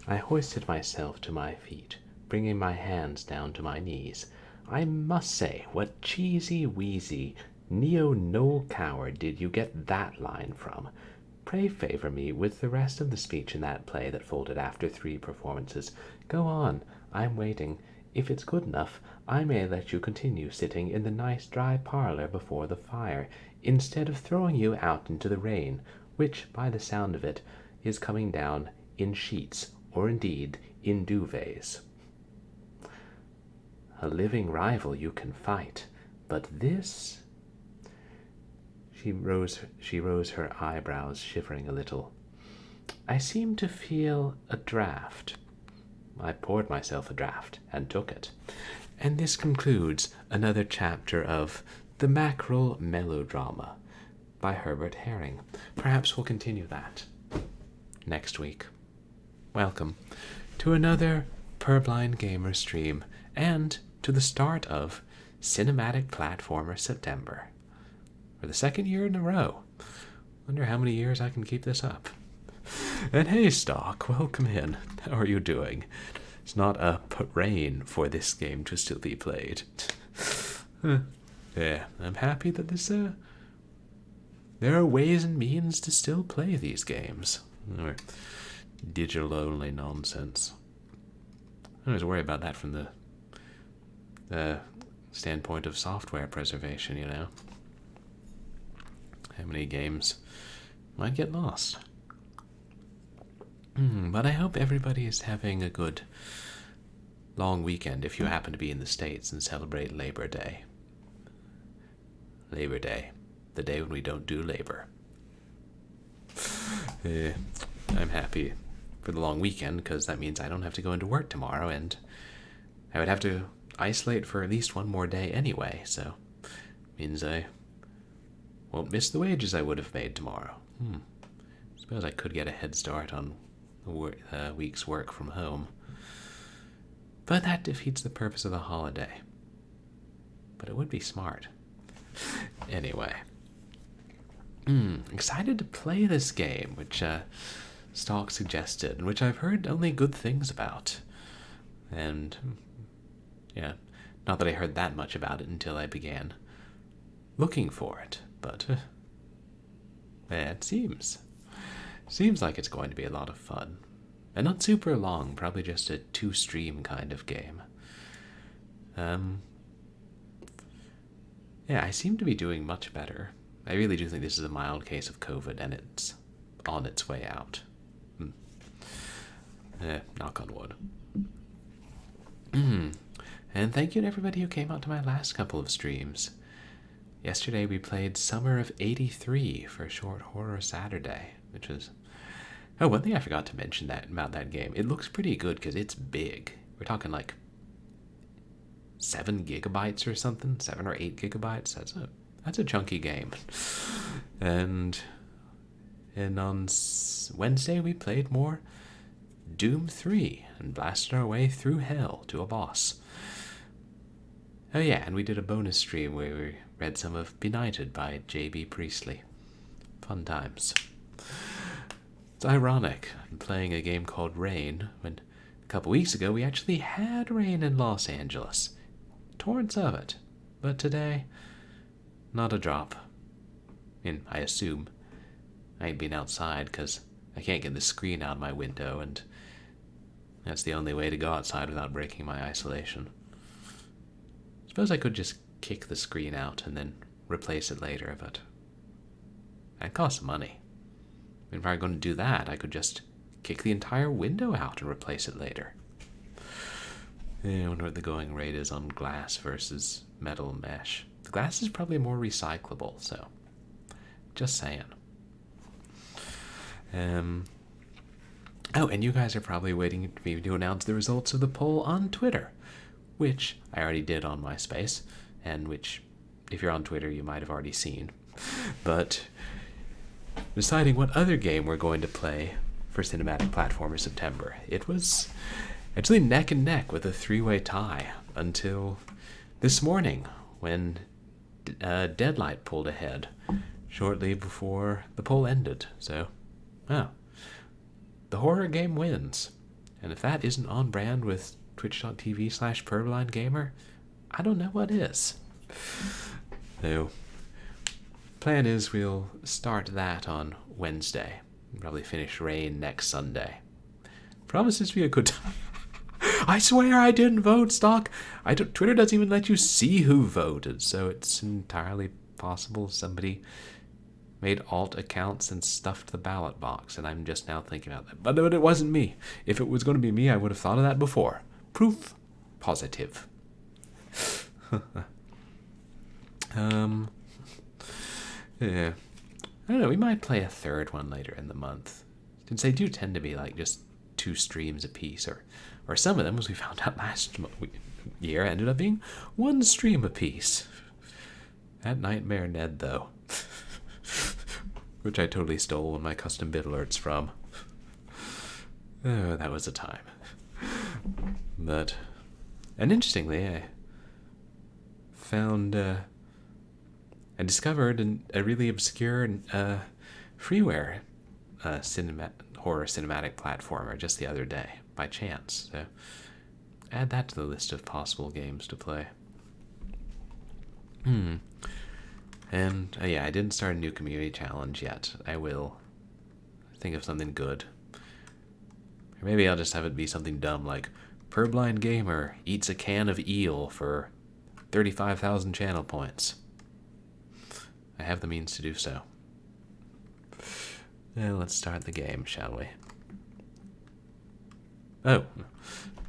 I hoisted myself to my feet, bringing my hands down to my knees. I must say, what cheesy, wheezy, neo-Noel Coward did you get that line from? Pray favor me with the rest of the speech in that play that folded after 3 performances. Go on, I'm waiting. If it's good enough, I may let you continue sitting in the nice dry parlor before the fire, instead of throwing you out into the rain, which, by the sound of it, is coming down in sheets, or indeed in duvets. A living rival you can fight, but this... She rose her eyebrows, shivering a little. I seem to feel a draught. I poured myself a draught and took it. And this concludes another chapter of The Mackerel Melodrama by Herbert Herring. Perhaps we'll continue that next week. Welcome to another Purblind Gamer stream and to the start of Cinematic Platformer September. For the 2nd year in a row. Wonder how many years I can keep this up. And hey, Stalk, welcome in. How are you doing? It's not a rain for this game to still be played. Yeah, I'm happy that there are ways and means to still play these games. Or digital-only nonsense. I always worry about that from the standpoint of software preservation, you know. How many games might get lost. But I hope everybody is having a good long weekend if you happen to be in the States and celebrate Labor Day. Labor Day, the day when we don't do labor. I'm happy for the long weekend because that means I don't have to go into work tomorrow, and I would have to isolate for at least one more day anyway, so it means I won't miss the wages I would have made tomorrow. Suppose I could get a head start on a week's work from home. But that defeats the purpose of the holiday. But it would be smart. Anyway. Excited to play this game, which Stalk suggested, and which I've heard only good things about. And, yeah, not that I heard that much about it until I began looking for it. But it seems like it's going to be a lot of fun. And not super long, probably just a 2-stream kind of game. Yeah, I seem to be doing much better. I really do think this is a mild case of COVID, and it's on its way out. Knock on wood. And thank you to everybody who came out to my last couple of streams. Yesterday we played Summer of '83 for Short Horror Saturday, which was... Oh, one thing I forgot to mention about that game. It looks pretty good because it's big. We're talking like 7 gigabytes or something, 7 or 8 gigabytes. That's a chunky game. And on Wednesday we played more Doom 3 and blasted our way through hell to a boss. Oh yeah, and we did a bonus stream where we read some of Benighted by J.B. Priestley. Fun times. It's ironic, I'm playing a game called Rain, when a couple weeks ago we actually had rain in Los Angeles. Torrents of it. But today, not a drop. I assume. I ain't been outside because I can't get the screen out of my window, and that's the only way to go outside without breaking my isolation. Suppose I could just kick the screen out and then replace it later, but that costs money. If I were going to do that, I could just kick the entire window out and replace it later. I wonder what the going rate is on glass versus metal mesh. The glass is probably more recyclable, so just saying. Oh, and you guys are probably waiting for me to announce the results of the poll on Twitter, which I already did on MySpace, and which, if you're on Twitter, you might have already seen. But deciding what other game we're going to play for Cinematic Platformer September, it was actually neck and neck with a 3-way tie until this morning when Deadlight pulled ahead shortly before the poll ended. So, the horror game wins. And if that isn't on brand with twitch.tv/purblindgamer, I don't know what is. So, plan is we'll start that on Wednesday. Probably finish Rain next Sunday. Promises to be a good time. I swear I didn't vote, Stalk. Twitter doesn't even let you see who voted, so it's entirely possible somebody made alt accounts and stuffed the ballot box, and I'm just now thinking about that. But it wasn't me. If it was going to be me, I would have thought of that before. Proof positive. Yeah. I don't know, we might play a third one later in the month. Since they do tend to be like just 2 streams a piece, or some of them, as we found out last year, ended up being 1 stream a piece. That Nightmare Ned, though. Which I totally stole one of my custom bit alerts from. Oh, that was a time. But, and interestingly, I found, I discovered a really obscure freeware horror cinematic platformer just the other day, by chance. So, add that to the list of possible games to play. And, yeah, I didn't start a new community challenge yet. I will think of something good. Or maybe I'll just have it be something dumb like, Purblind Gamer eats a can of eel for 35,000 channel points. I have the means to do so. Well, let's start the game, shall we? Oh,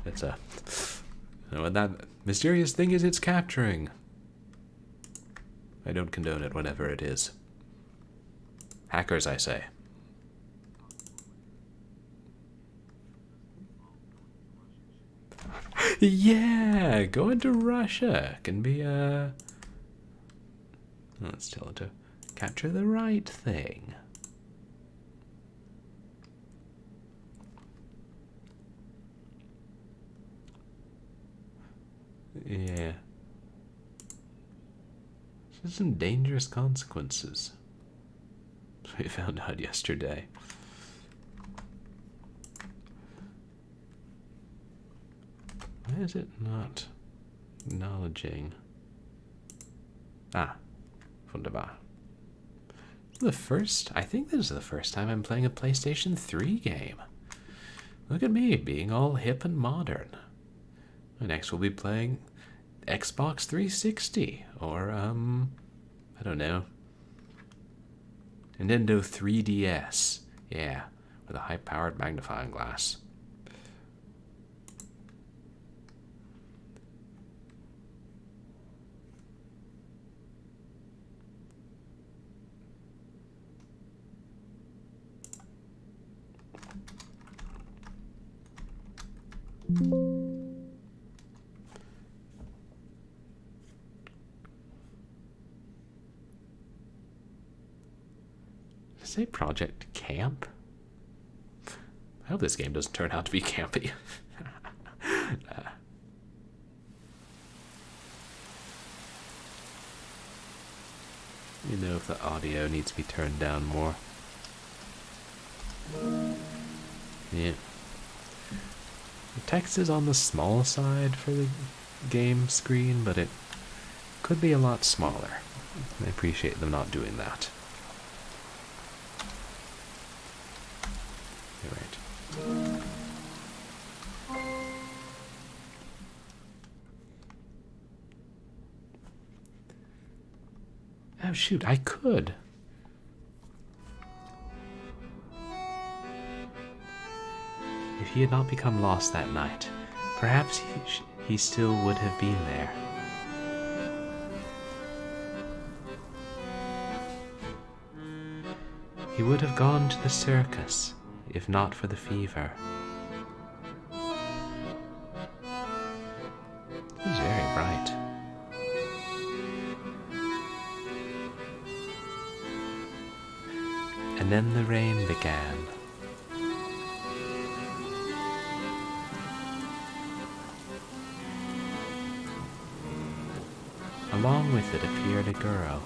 it's a... You know what that mysterious thing is it's capturing. I don't condone it, whatever it is. Hackers, I say. Yeah, going to Russia can be a... Let's tell it to capture the right thing. Yeah. There's some dangerous consequences. We found out yesterday. Why is it not acknowledging? Ah, wunderbar. I think this is the first time I'm playing a PlayStation 3 game. Look at me, being all hip and modern. Next we'll be playing Xbox 360, or, I don't know. Nintendo 3DS. Yeah, with a high-powered magnifying glass. Say Project Camp? I hope this game doesn't turn out to be campy. You know if the audio needs to be turned down more. Yeah. The text is on the small side for the game screen, but it could be a lot smaller. I appreciate them not doing that. Right. Oh shoot, I could. If he had not become lost that night, perhaps he still would have been there. He would have gone to the circus, if not for the fever. He's very bright. And then the rain began. Along with it appeared a girl.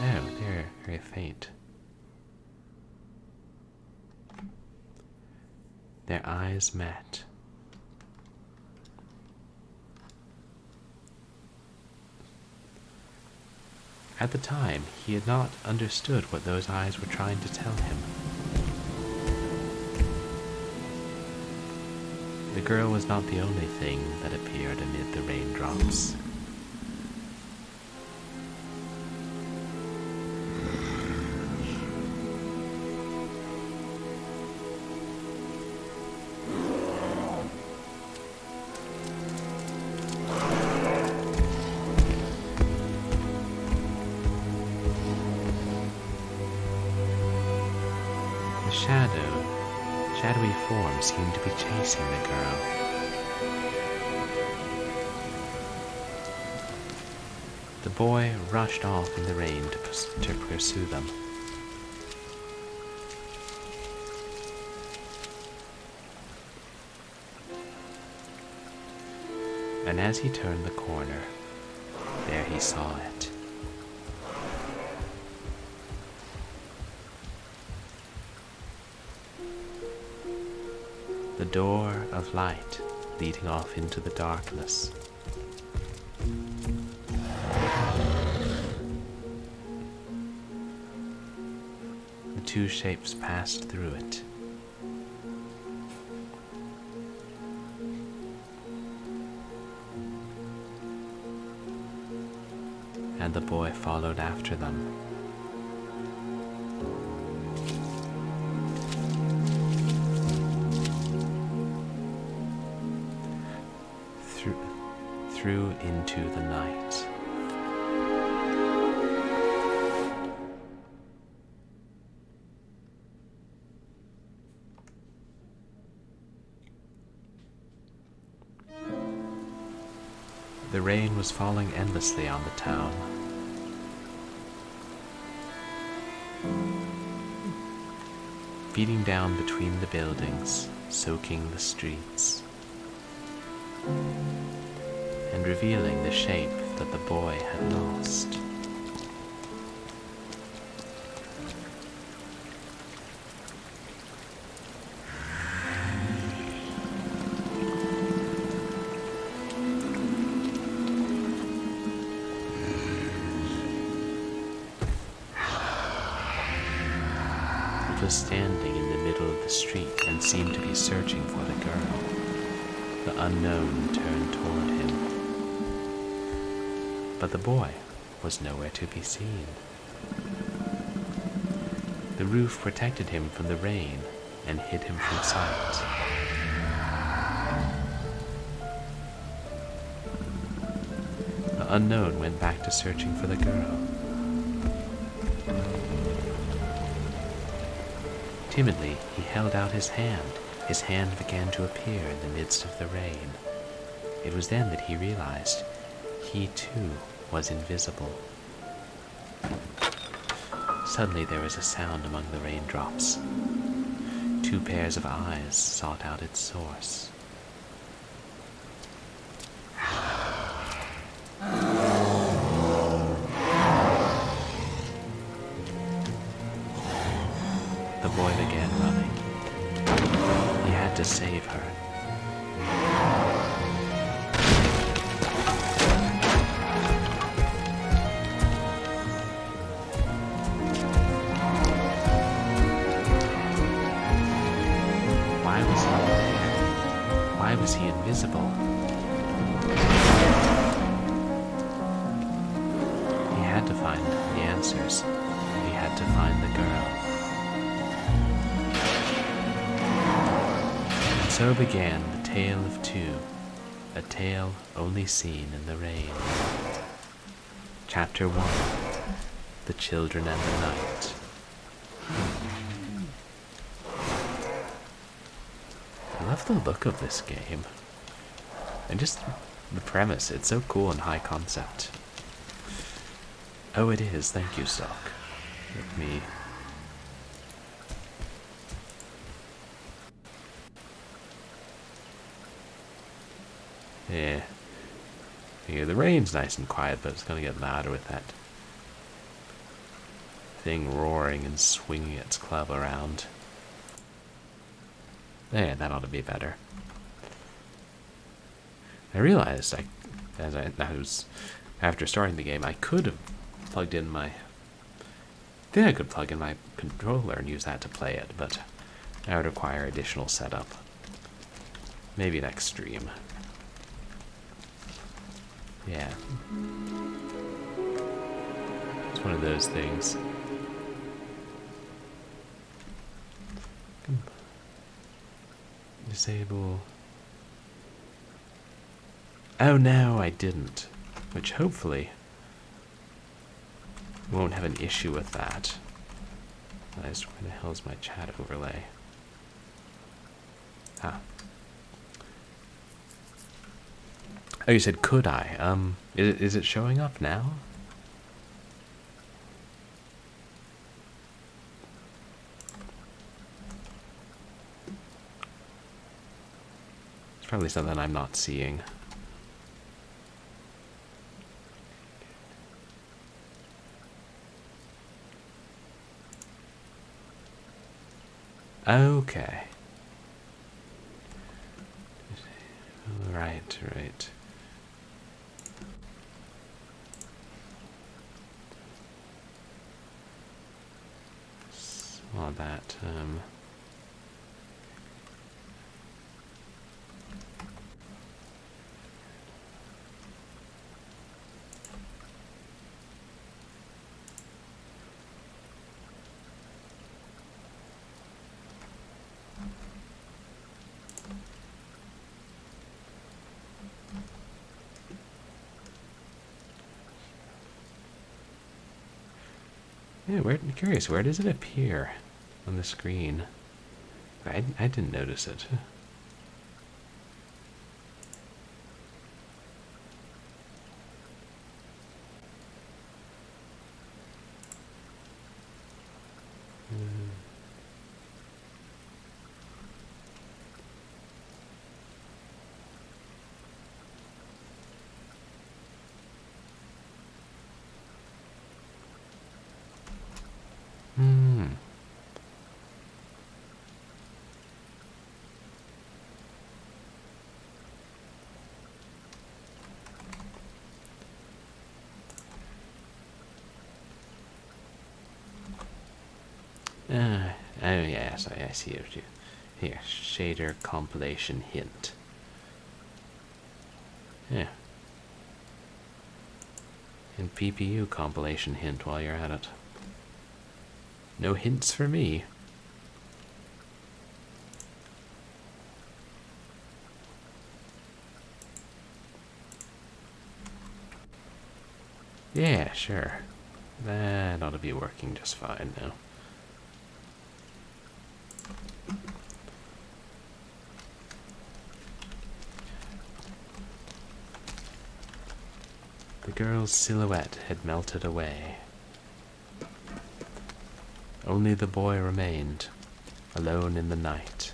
Oh, they're very faint. Their eyes met. At the time, he had not understood what those eyes were trying to tell him. The girl was not the only thing that appeared amid the raindrops. Shadowy forms seemed to be chasing the girl. The boy rushed off in the rain to pursue them. And as he turned the corner, there he saw it. The door of light leading off into the darkness. The two shapes passed through it. And the boy followed after them. Through into the night. The rain was falling endlessly on the town. Beating down between the buildings, soaking the streets, and revealing the shape that the boy had lost. It was standing in the middle of the street and seemed to be searching for the girl. The unknown turned toward him. But the boy was nowhere to be seen. The roof protected him from the rain and hid him from sight. The unknown went back to searching for the girl. Timidly, he held out his hand. His hand began to appear in the midst of the rain. It was then that he realized he too was invisible. Suddenly there was a sound among the raindrops. Two pairs of eyes sought out its source. The boy began running. He had to save her. Why was he invisible? He had to find the answers. He had to find the girl. And so began the tale of two, a tale only seen in the rain. Chapter 1: The Children and the Night. I love the look of this game. And just the premise, it's so cool and high concept. Oh, it is. Thank you, Stalk. Let me... Yeah. The rain's nice and quiet, but it's going to get louder with that thing roaring and swinging its club around. Yeah, that ought to be better. I realized after starting the game, I could have plugged in my... I think I could plug in my controller and use that to play it, but that would require additional setup. Maybe next stream. Yeah. It's one of those things. Disable. Oh no, I didn't. Which hopefully won't have an issue with that. Where the hell is my chat overlay? Ah. Oh, you said could I? Is it showing up now? It's probably something I'm not seeing. Okay. Right. Saw that. Yeah, I'm curious, where does it appear on the screen? I didn't notice it. Oh yes, I see it. Here, shader compilation hint. Yeah. And PPU compilation hint while you're at it. No hints for me. Yeah, sure. That ought to be working just fine now. The girl's silhouette had melted away. Only the boy remained, alone in the night.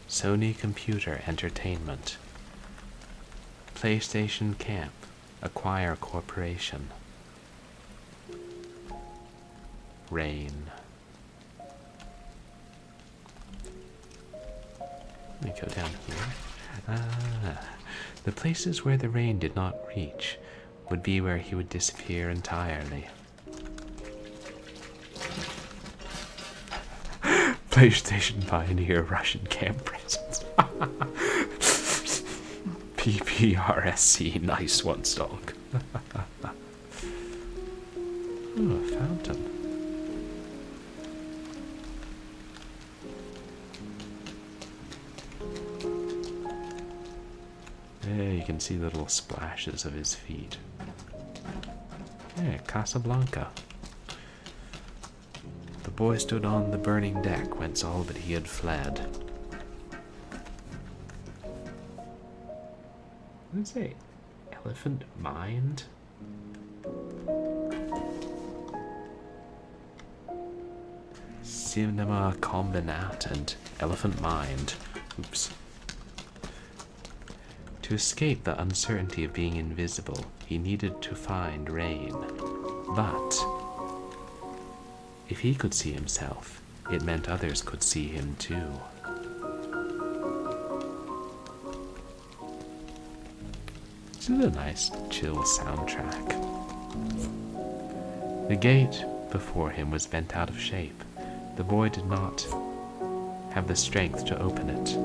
Sony Computer Entertainment. PlayStation Camp. Acquire Corporation. Rain. Let me go down here. The places where the rain did not reach would be where he would disappear entirely. PlayStation Pioneer Russian Camp Presence. PPRSC, nice one, stalk. Oh, a fountain. Yeah, you can see little splashes of his feet. Yeah, Casablanca. The boy stood on the burning deck whence all but he had fled. What does it say? Elephant mind? cinema combinat and elephant mind. Oops. To escape the uncertainty of being invisible, he needed to find rain. But if he could see himself, it meant others could see him too. This is a nice, chill soundtrack. The gate before him was bent out of shape. The boy did not have the strength to open it.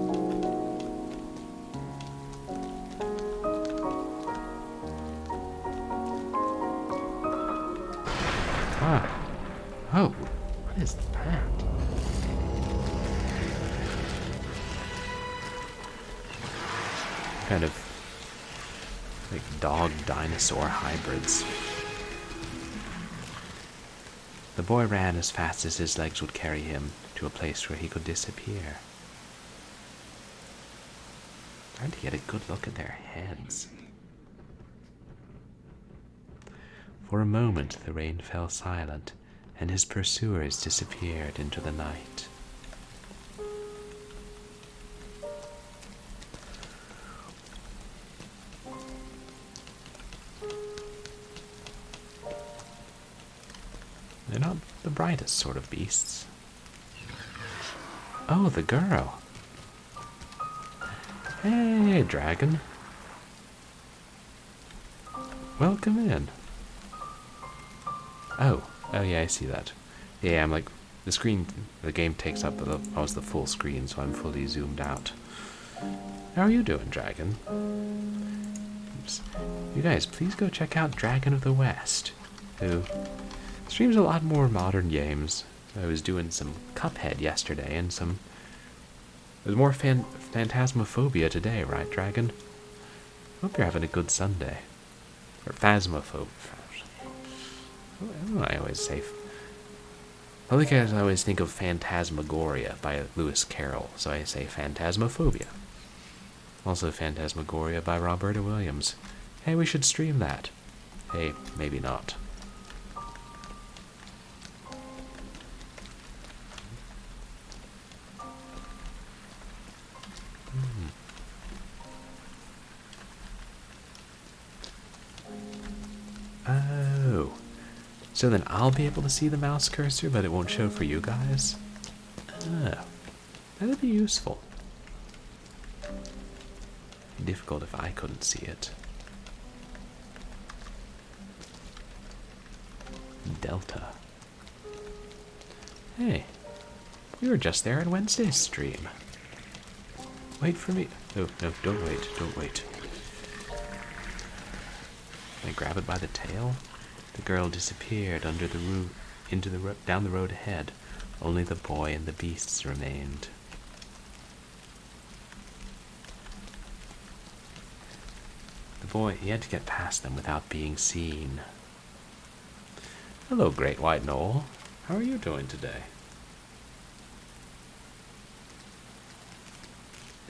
Ah. Oh, what is that? Kind of like dog dinosaur hybrids. The boy ran as fast as his legs would carry him to a place where he could disappear. Trying to get a good look at their heads. For a moment the rain fell silent, and his pursuers disappeared into the night. They're not the brightest sort of beasts. Oh, the girl. Hey, dragon. Welcome in. Oh yeah, I see that. Yeah, I'm like, the game takes up almost the full screen, so I'm fully zoomed out. How are you doing, dragon? Oops. You guys, please go check out Dragon of the West, who streams a lot more modern games. I was doing some Cuphead yesterday, and there's more Phantasmophobia today, right, Dragon? Hope you're having a good Sunday. Or Phasmophobia. I always say... I always think of Phantasmagoria by Lewis Carroll, so I say Phantasmophobia. Also Phantasmagoria by Roberta Williams. Hey, we should stream that. Hey, maybe not. Oh. So then I'll be able to see the mouse cursor, but it won't show for you guys? Oh. That'd be useful. Difficult if I couldn't see it. Delta. Hey. We were just there at Wednesday's stream. Wait for me. Oh, no, don't wait. Don't wait. Can I grab it by the tail? The girl disappeared under the roof, down the road ahead. Only the boy and the beasts remained. The boy, he had to get past them without being seen. Hello, Great White Knoll. How are you doing today?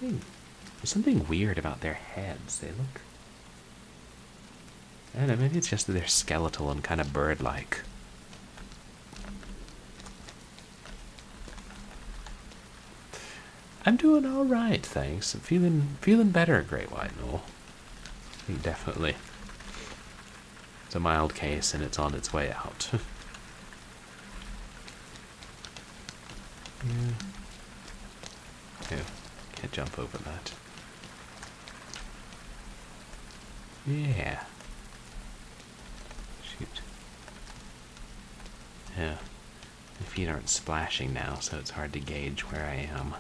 There's something weird about their heads. They look... I don't know, maybe it's just that they're skeletal and kind of bird-like. I'm doing alright, thanks. I'm feeling better, Great White Knoll. I think definitely. It's a mild case and it's on its way out. Yeah. Can't jump over that. Yeah. Shoot. Yeah. My feet aren't splashing now, so it's hard to gauge where I am.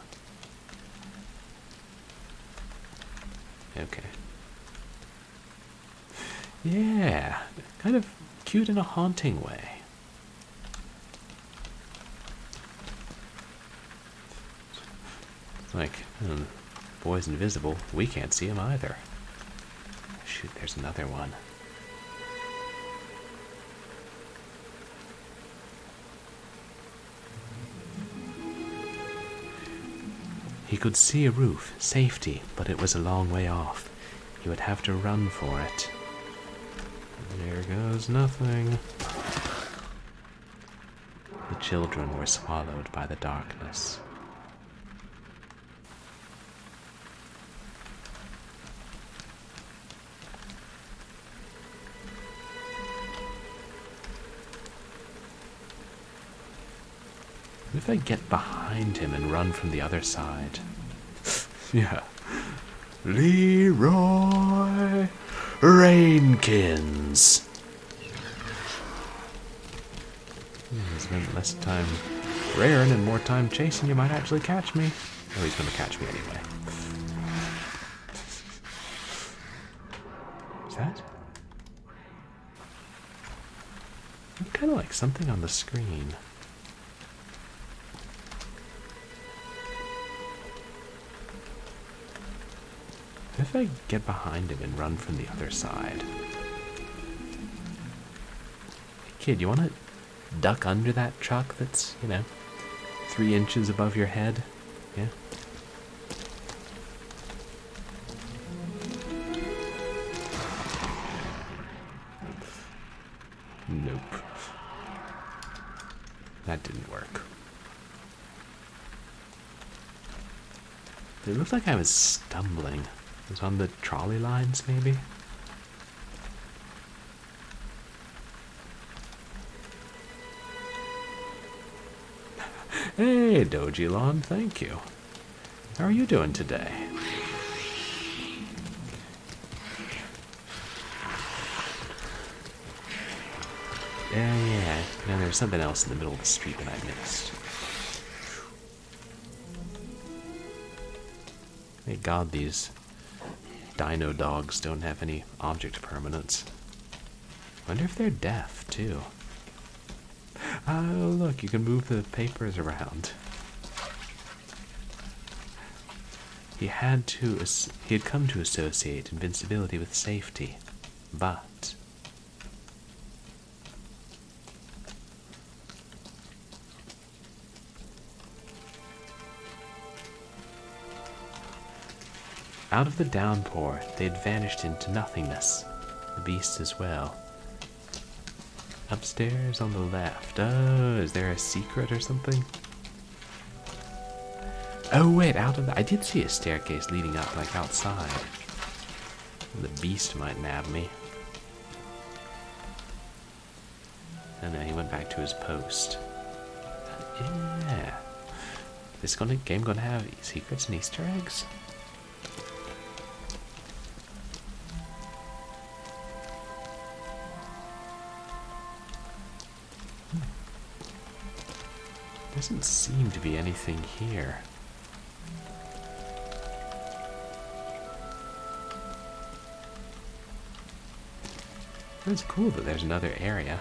Okay. Yeah. Kind of cute in a haunting way. It's like, boy's invisible. We can't see him either. Shoot, there's another one. He could see a roof, safety, but it was a long way off. He would have to run for it. There goes nothing. The children were swallowed by the darkness. What if I get behind him and run from the other side? Yeah. Leroy Rainkins. Spent less time rearing and more time chasing, you might actually catch me. Oh, he's going to catch me anyway. Is that? Kind of like something on the screen. What if I get behind him and run from the other side? Hey kid, you want to duck under that truck that's, 3 inches above your head? Yeah? Nope. That didn't work. It looked like I was stumbling. It was on the trolley lines, maybe? Hey, Dojilon, thank you. How are you doing today? Yeah. No, there's something else in the middle of the street that I missed. Thank God these dino dogs don't have any object permanence. Wonder if they're deaf, too. Oh, look, you can move the papers around. He had come to associate invincibility with safety, but out of the downpour, they had vanished into nothingness. The beast as well. Upstairs on the left. Oh, is there a secret or something? Oh, wait, I did see a staircase leading up, like, outside. The beast might nab me. Oh no, he went back to his post. Yeah. Is this game gonna have secrets and Easter eggs? Doesn't seem to be anything here. It's cool that there's another area.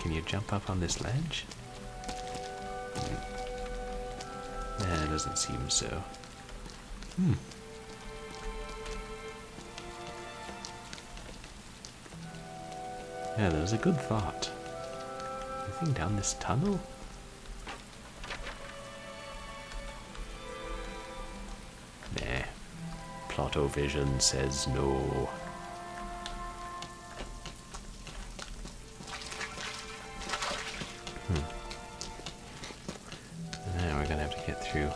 Can you jump up on this ledge? Nah, it doesn't seem so. Yeah, that was a good thought. Anything down this tunnel? Nah. Plotto Vision says no. Now we're gonna have to get through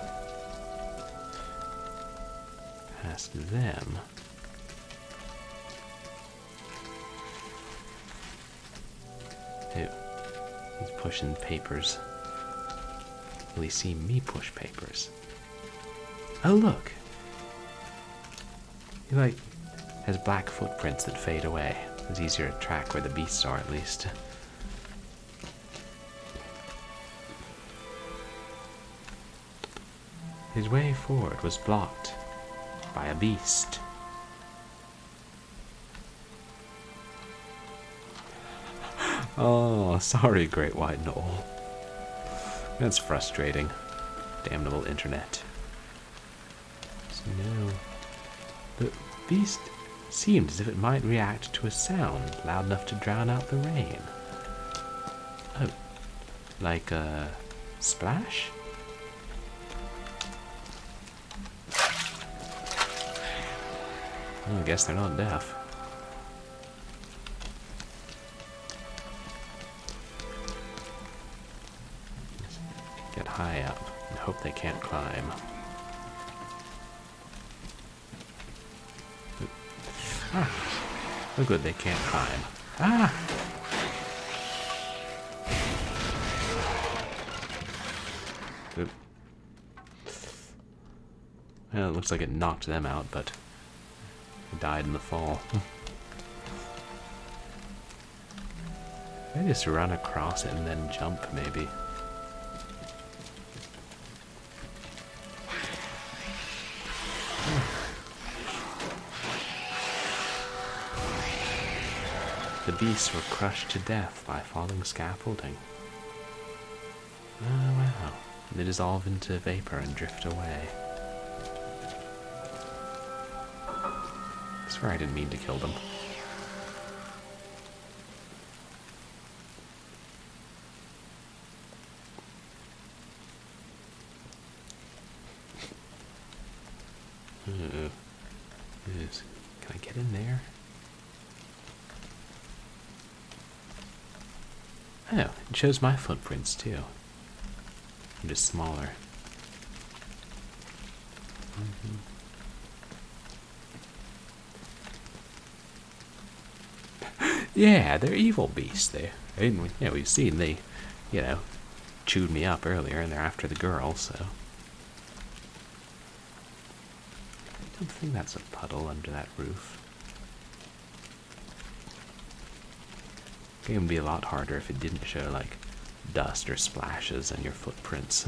past them. Ew. He's pushing papers. Will he see me push papers? Oh, look! He, has black footprints that fade away. It's easier to track where the beasts are, at least. His way forward was blocked by a beast. Oh, sorry, Great White Knoll. That's frustrating. Damnable internet. So no. The beast seemed as if it might react to a sound loud enough to drown out the rain. Oh, like a splash? Well, I guess they're not deaf. Get high up and hope they can't climb. Ah! Oh good, they can't climb. Ah! Oop. Well, it looks like it knocked them out, but they died in the fall. I just run across it and then jump, maybe. The beasts were crushed to death by falling scaffolding. Oh wow. They dissolve into vapor and drift away. I swear I didn't mean to kill them. Yes. Can I get in there? Oh, it shows my footprints too. I'm just smaller. Yeah, they're evil beasts. We've seen they, chewed me up earlier, and they're after the girl, so. I don't think that's a puddle under that roof. The game would be a lot harder if it didn't show, like, dust or splashes and your footprints.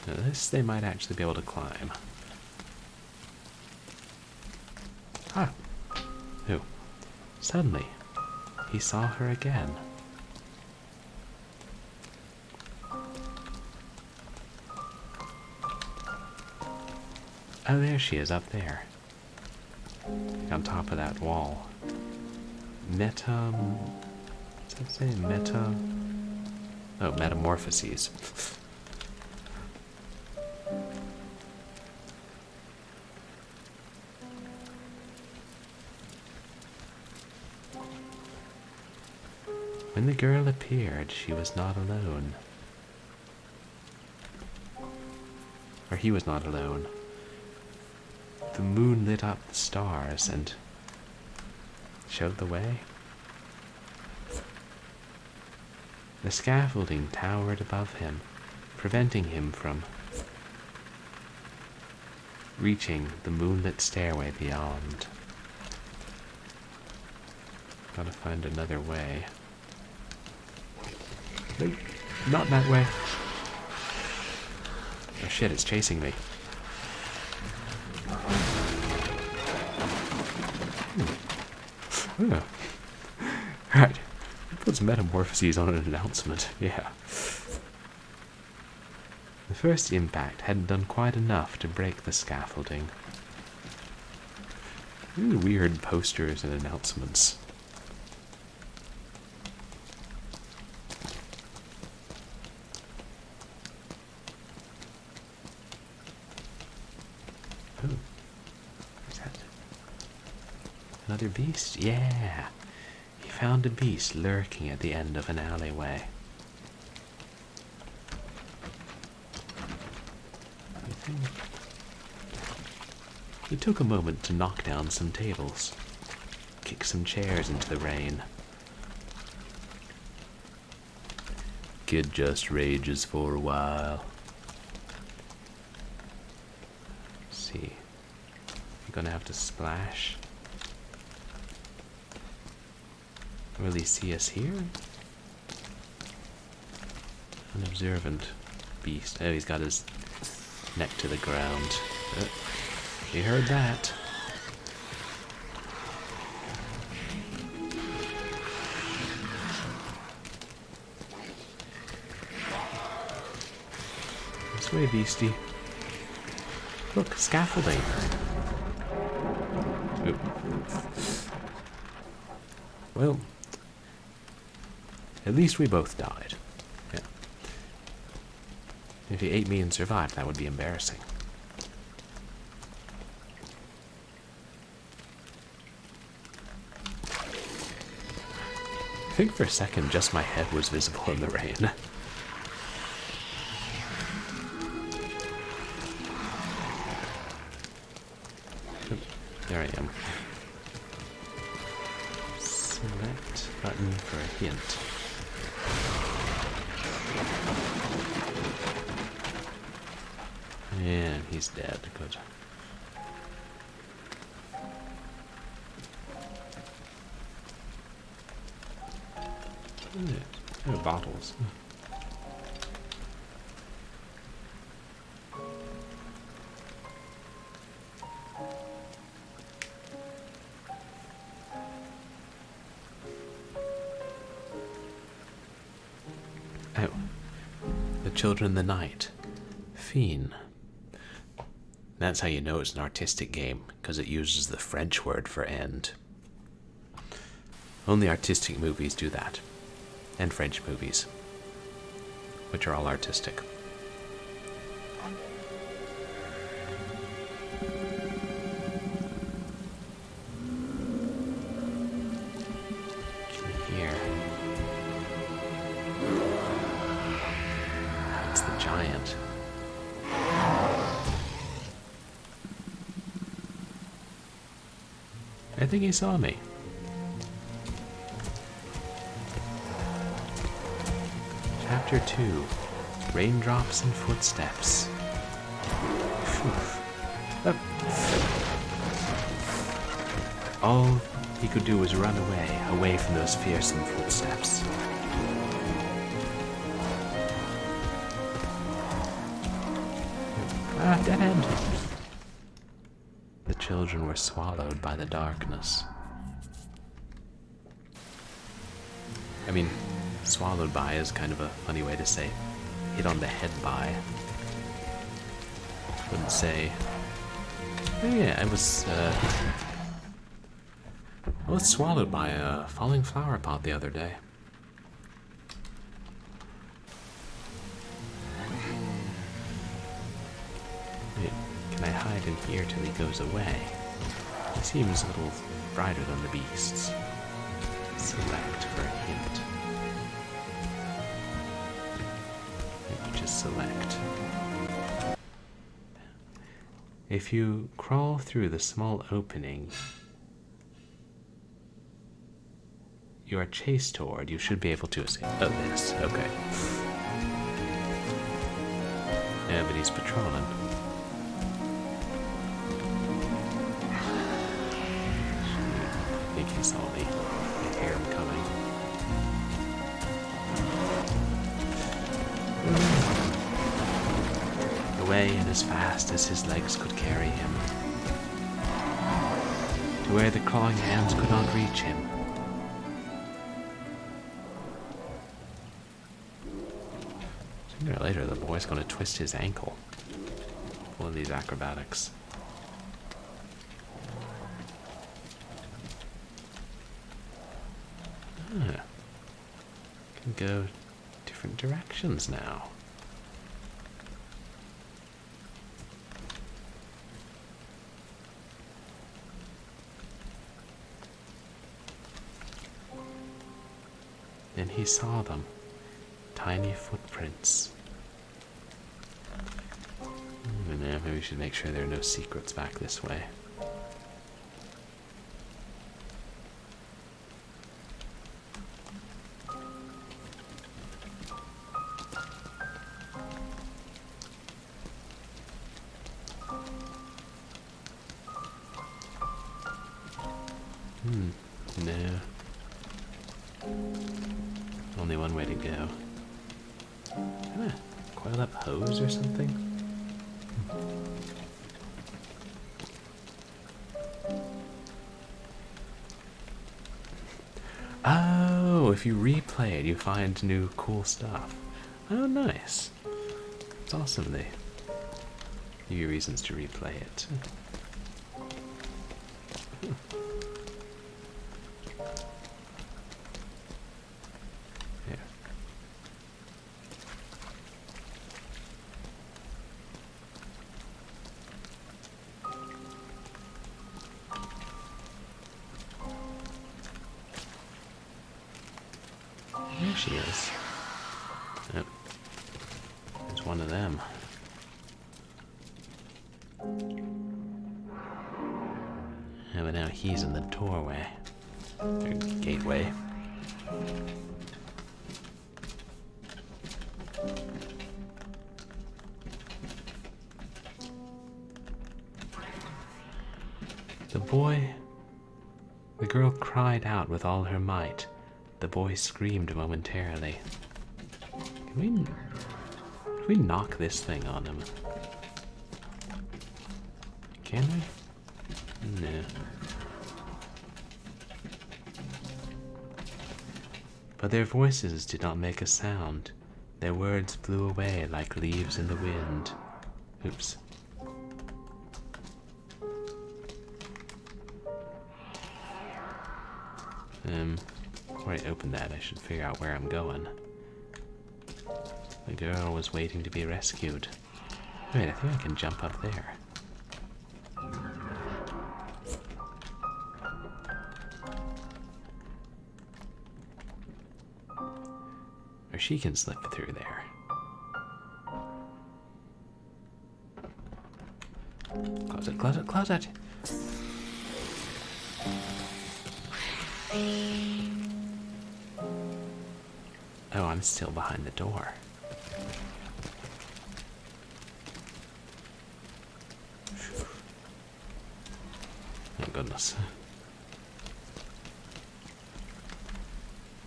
Now this they might actually be able to climb. Ah! Oh. Suddenly, he saw her again. Oh, there she is, up there. Like on top of that wall. What's that say? Oh, metamorphoses. When the girl appeared, she was not alone. Or he was not alone. The moon lit up the stars and showed the way. The scaffolding towered above him, preventing him from reaching the moonlit stairway beyond. Gotta find another way. Nope, not that way. Oh shit, it's chasing me. Oh. Right. Put some metamorphoses on an announcement. Yeah. The first impact hadn't done quite enough to break the scaffolding. Really weird posters and announcements. Oh. What's that? Another beast? Yeah. He found a beast lurking at the end of an alleyway. He took a moment to knock down some tables, kick some chairs into the rain. Kid just rages for a while. Let's see. You're gonna have to splash. Will he see us here? Unobservant beast. Oh, he's got his neck to the ground. Oh, you heard that. This way, beastie. Look, scaffolding. Oop. Well, at least we both died. Yeah. If he ate me and survived, that would be embarrassing. think for a second just my head was visible in the rain. There I am. Select button for a hint. And he's dead. Good. Oh, bottles. Oh. The Children of the Night. Fiend. That's how you know it's an artistic game, because it uses the French word for end. Only artistic movies do that. And French movies, which are all artistic. Here. That's the giant. I think he saw me. Chapter 2. Raindrops and Footsteps. All he could do was run away from those fearsome footsteps. Ah, dead end. The children were swallowed by the darkness. I mean, swallowed by is kind of a funny way to say hit on the head by. Wouldn't say. Oh yeah, I was swallowed by a falling flower pot the other day. Wait, can I hide in here till he goes away? He seems a little brighter than the beasts. Select for a hint. Just select. If you crawl through the small opening you are chased toward, you should be able to escape. Oh, this. Okay. Yeah, but he's patrolling. I think he saw me. I hear him coming. Away and as fast as his legs could carry him, to where the clawing hands could not reach him. Sooner or later, the boy's going to twist his ankle. One of these acrobatics. Ah, can go different directions now. And he saw them. Tiny footprints. Maybe we should make sure there are no secrets back this way. No. Only one way to go. Can I coil up hose or something? Oh, if you replay it, you find new cool stuff. Oh, nice. It's awesome they give you reasons to replay it. There she is. Oh. There's one of them. Oh, but now he's in the doorway. Or gateway. The girl cried out with all her might. The boy screamed momentarily. Can we knock this thing on him? Can we? No. But their voices did not make a sound. Their words flew away like leaves in the wind. Oops. Before I open that, I should figure out where I'm going. The girl was waiting to be rescued. Wait, I think I can jump up there. Or she can slip through there. Close it, close it, close it! Oh, I'm still behind the door. Oh goodness.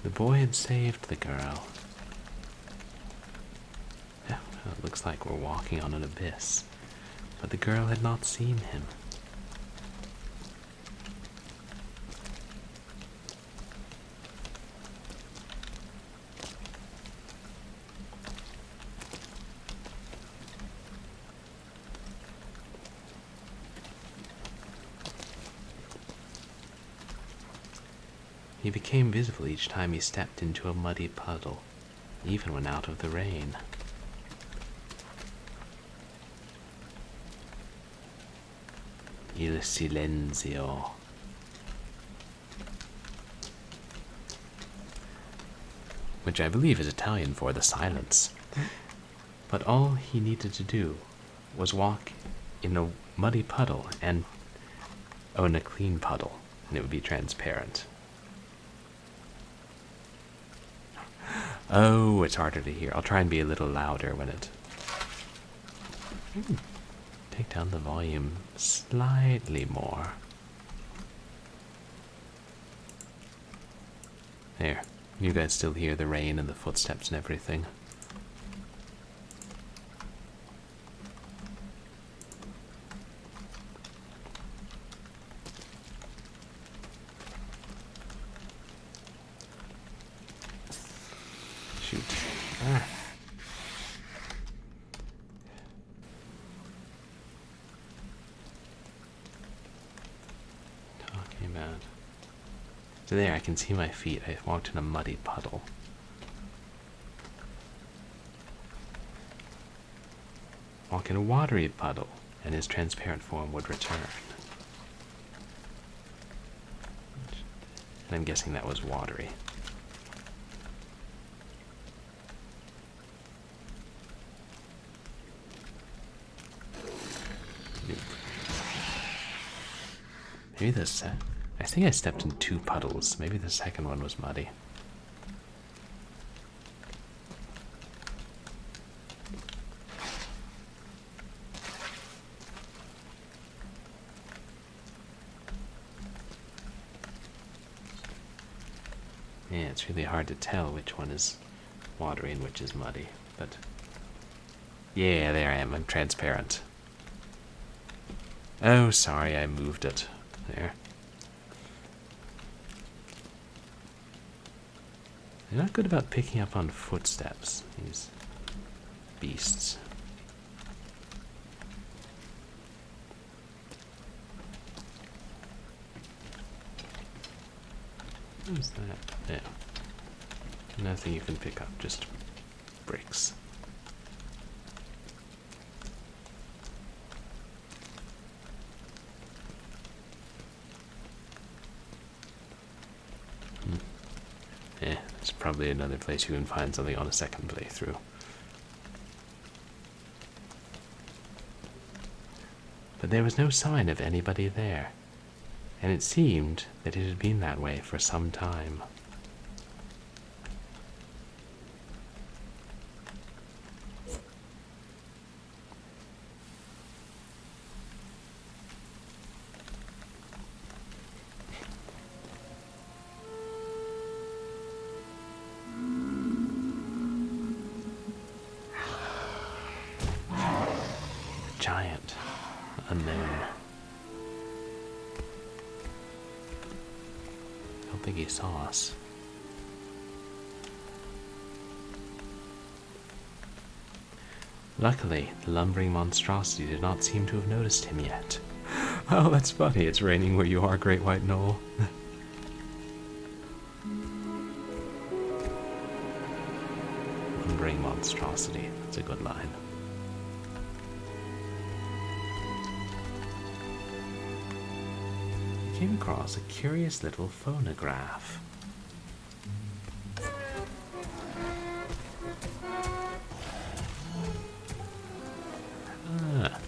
The boy had saved the girl. Yeah, well, it looks like we're walking on an abyss. But the girl had not seen him. He became visible each time he stepped into a muddy puddle, even when out of the rain. Il silenzio. Which I believe is Italian for the silence. But all he needed to do was walk in a muddy puddle and in a clean puddle, and it would be transparent. Oh, it's harder to hear. I'll try and be a little louder when it... Take down the volume slightly more. There. You guys still hear the rain and the footsteps and everything. Shoot. Ah. Talking about... So there, I can see my feet. I walked in a muddy puddle. Walk in a watery puddle, and his transparent form would return. And I'm guessing that was watery. Maybe this... I think I stepped in 2 puddles. Maybe the second one was muddy. Yeah, it's really hard to tell which one is watery and which is muddy, but... Yeah, there I am. I'm transparent. Oh, sorry, I moved it. There. They're not good about picking up on footsteps, these beasts. What's that? Yeah. Nothing you can pick up, just bricks. Yeah, There's probably another place you can find something on a second playthrough. But there was no sign of anybody there, and it seemed that it had been that way for some time. Giant unknown. I don't think he saw us. Luckily, the lumbering monstrosity did not seem to have noticed him yet. Oh, that's funny. It's raining where you are, Great White Knoll. Lumbering monstrosity. That's a good line. Came across a curious little phonograph. Ah,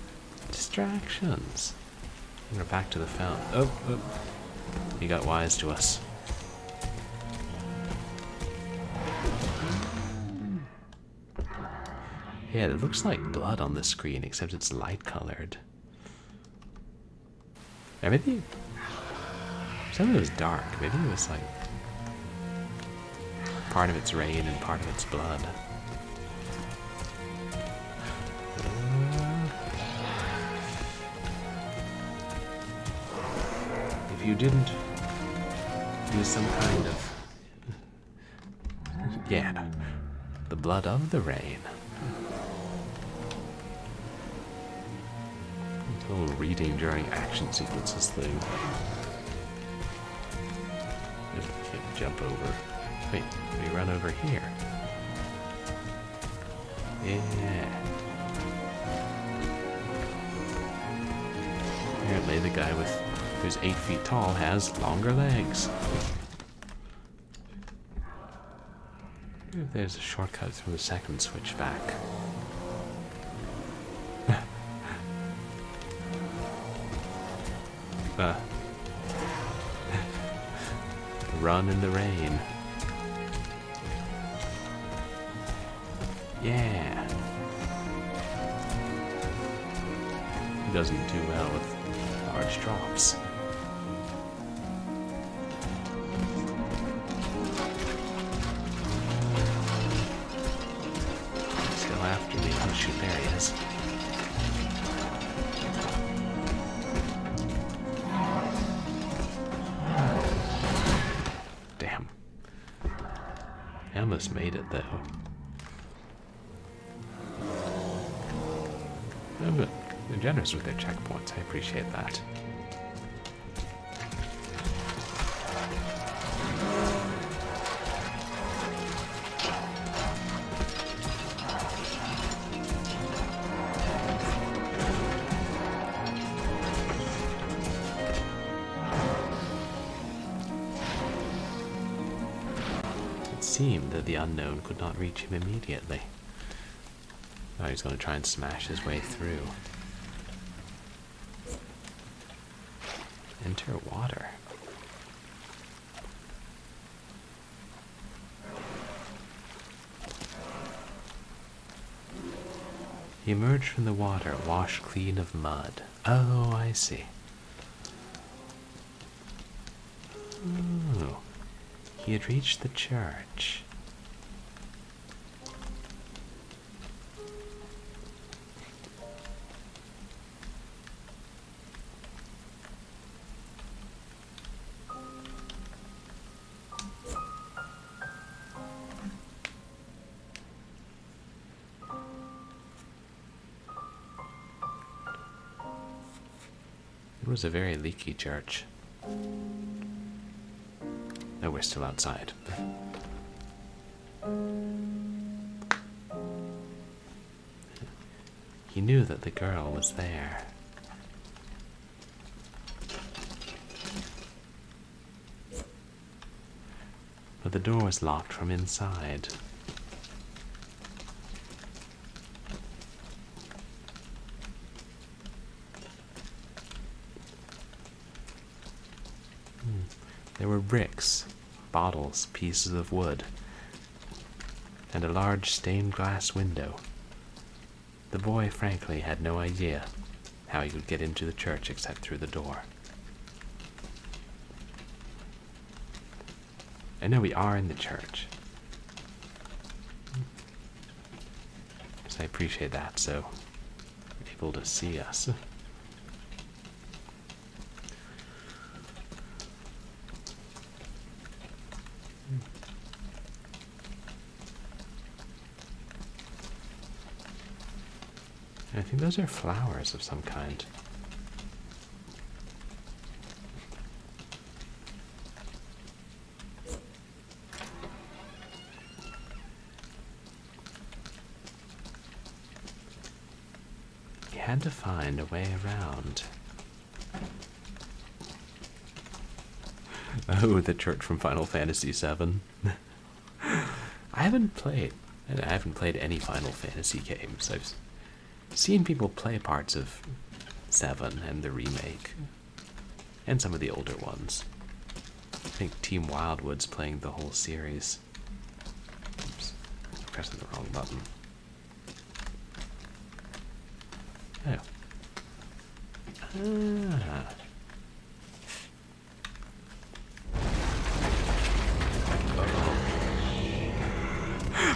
distractions. And we're back to the fountain. Oh, he got wise to us. Yeah, it looks like blood on the screen, except it's light colored. Or maybe something was dark. Maybe it was like part of it's rain and part of it's blood. If you didn't use some kind of... yeah, the blood of the rain. A little reading during action sequences thing. Can't jump over. Wait, we run over here. Yeah. Apparently the guy who's 8 feet tall has longer legs. Maybe there's a shortcut through the second switchback. Run in the rain. Yeah. He doesn't do well with large drops. Still after me. Oh shoot, there he is. Damn. I almost made it though. Oh, but they're generous with their checkpoints. I appreciate that. It seemed that the unknown could not reach him immediately. Oh, he's going to try and smash his way through. Enter water. He emerged from the water, washed clean of mud. Oh, I see. Oh, he had reached the church. It was a very leaky church. No, we're still outside. He knew that the girl was there. But the door was locked from inside. There were bricks, bottles, pieces of wood, and a large stained glass window. The boy, frankly, had no idea how he would get into the church except through the door. I know we are in the church, so I appreciate that, so we're able to see us. I think those are flowers of some kind. You had to find a way around. Oh, the church from Final Fantasy VII. I haven't played any Final Fantasy games. I've seen people play parts of 7 and the remake, and some of the older ones. I think Team Wildwood's playing the whole series. Oops, I'm pressing the wrong button. Oh. Ah.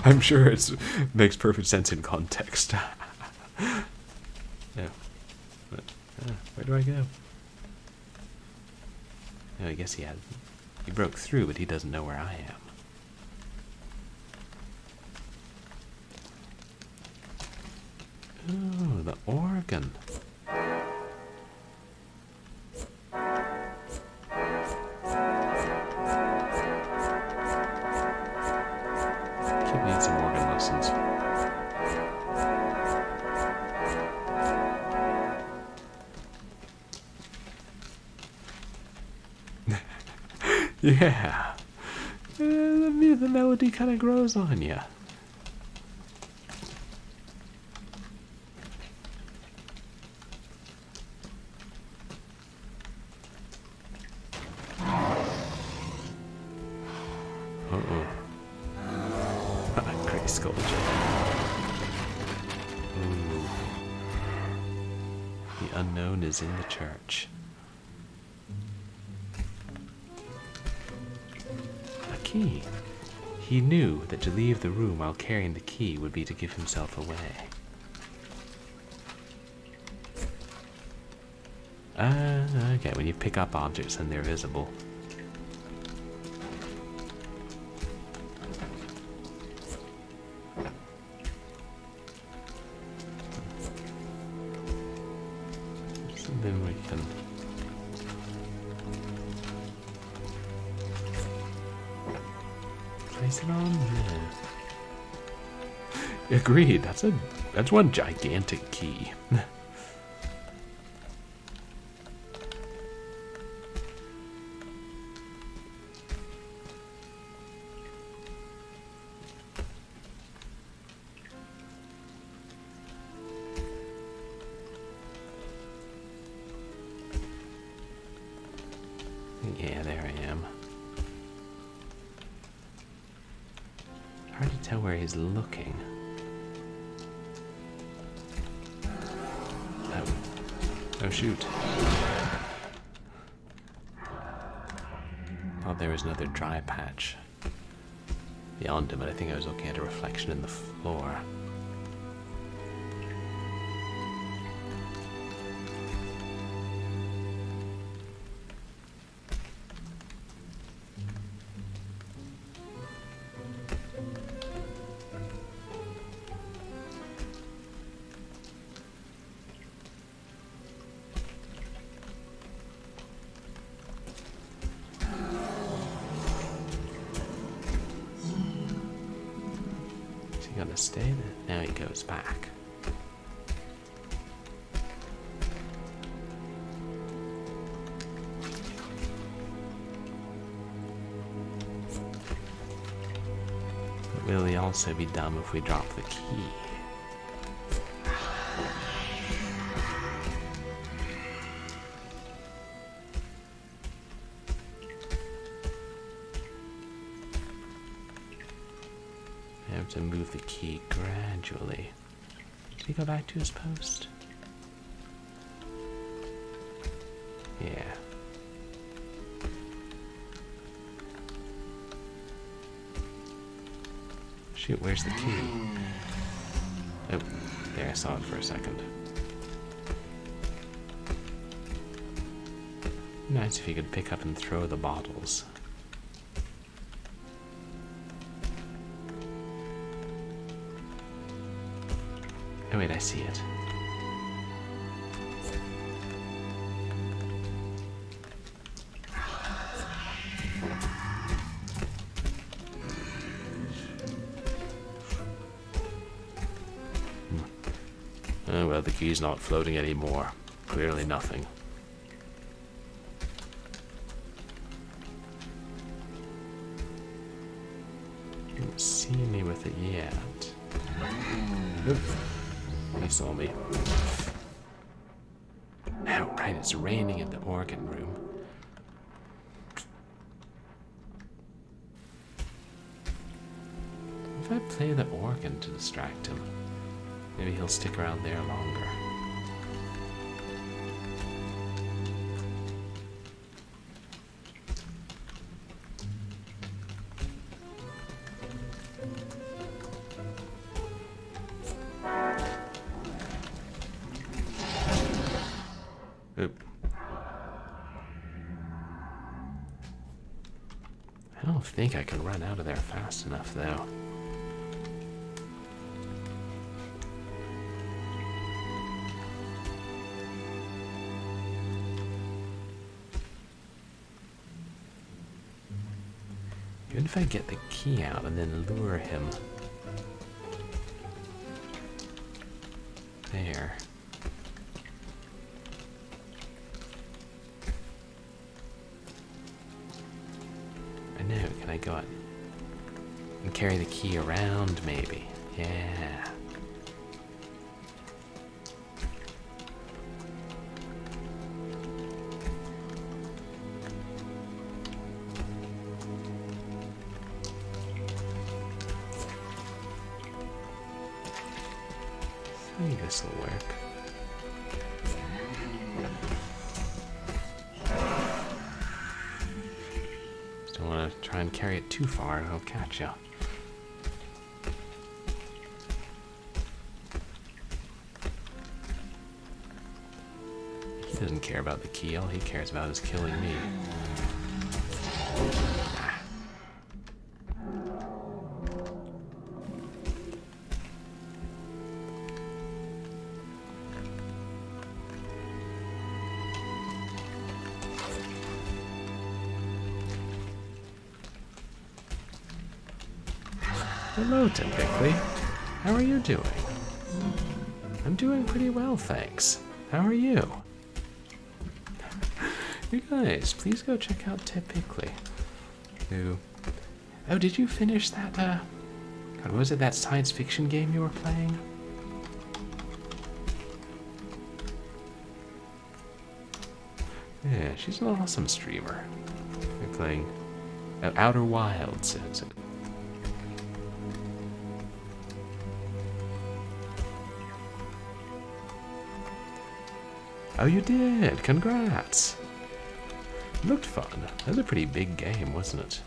I'm sure it makes perfect sense in context. No. But, where do I go? No, I guess he broke through, but he doesn't know where I am. Oh, the organ. Kid needs some organ lessons. Yeah. The melody kind of grows on you. Uh-oh. Great sculpture. Ooh. The unknown is in the church. Key. He knew that to leave the room while carrying the key would be to give himself away. Okay, when you pick up objects and they're visible. Something we can... place it on there. Agreed. That's one gigantic key. Yeah, there I am. Hard to tell where he's looking. Oh shoot. Oh, there was another dry patch beyond him, but I think I was looking at a reflection in the floor. Gonna stay there. Now he goes back. will he also be dumb if we drop the key? I have to move the key gradually. Did he go back to his post? Yeah. Shoot, where's the key? Oh, there, I saw it for a second. Nice if you could pick up and throw the bottles. Oh wait, I see it. Oh well, the key's not floating anymore. Clearly nothing. Didn't see me with it yet. Oop. He saw me. Oh, right, it's raining in the organ room. If I play the organ to distract him, maybe he'll stick around there longer. Oop. I don't think I can run out of there fast enough, though. Even if I get the key out and then lure him there. I know, can I go out and carry the key around maybe? Yeah. I think this will work. Just don't want to try and carry it too far, it'll catch you. He doesn't care about the key, all he cares about is killing me. Hello, Typically. How are you doing? I'm doing pretty well, thanks. How are you? You guys, please go check out Typically. Oh, did you finish that, God, was it that science fiction game you were playing? Yeah, she's an awesome streamer. They're playing Outer Wilds. Oh, you did! Congrats! It looked fun. That was a pretty big game, wasn't it?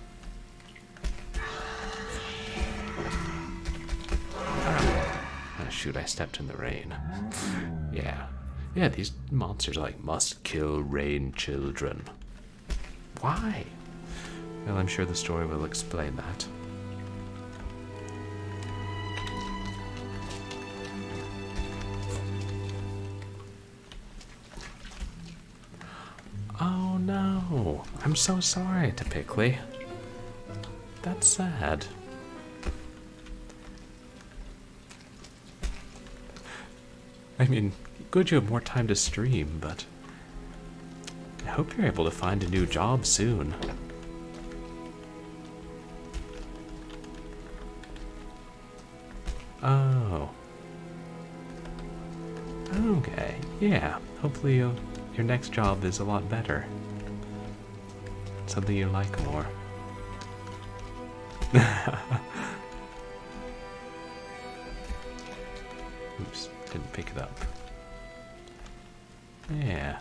Ah, shoot, I stepped in the rain. Yeah. Yeah, these monsters are like, must kill rain children. Why? Well, I'm sure the story will explain that. Oh no, I'm so sorry, Typically. That's sad. I mean, good you have more time to stream, but I hope you're able to find a new job soon. Oh. Okay, yeah. Hopefully your next job is a lot better. Something you like more. Oops, didn't pick it up. Yeah.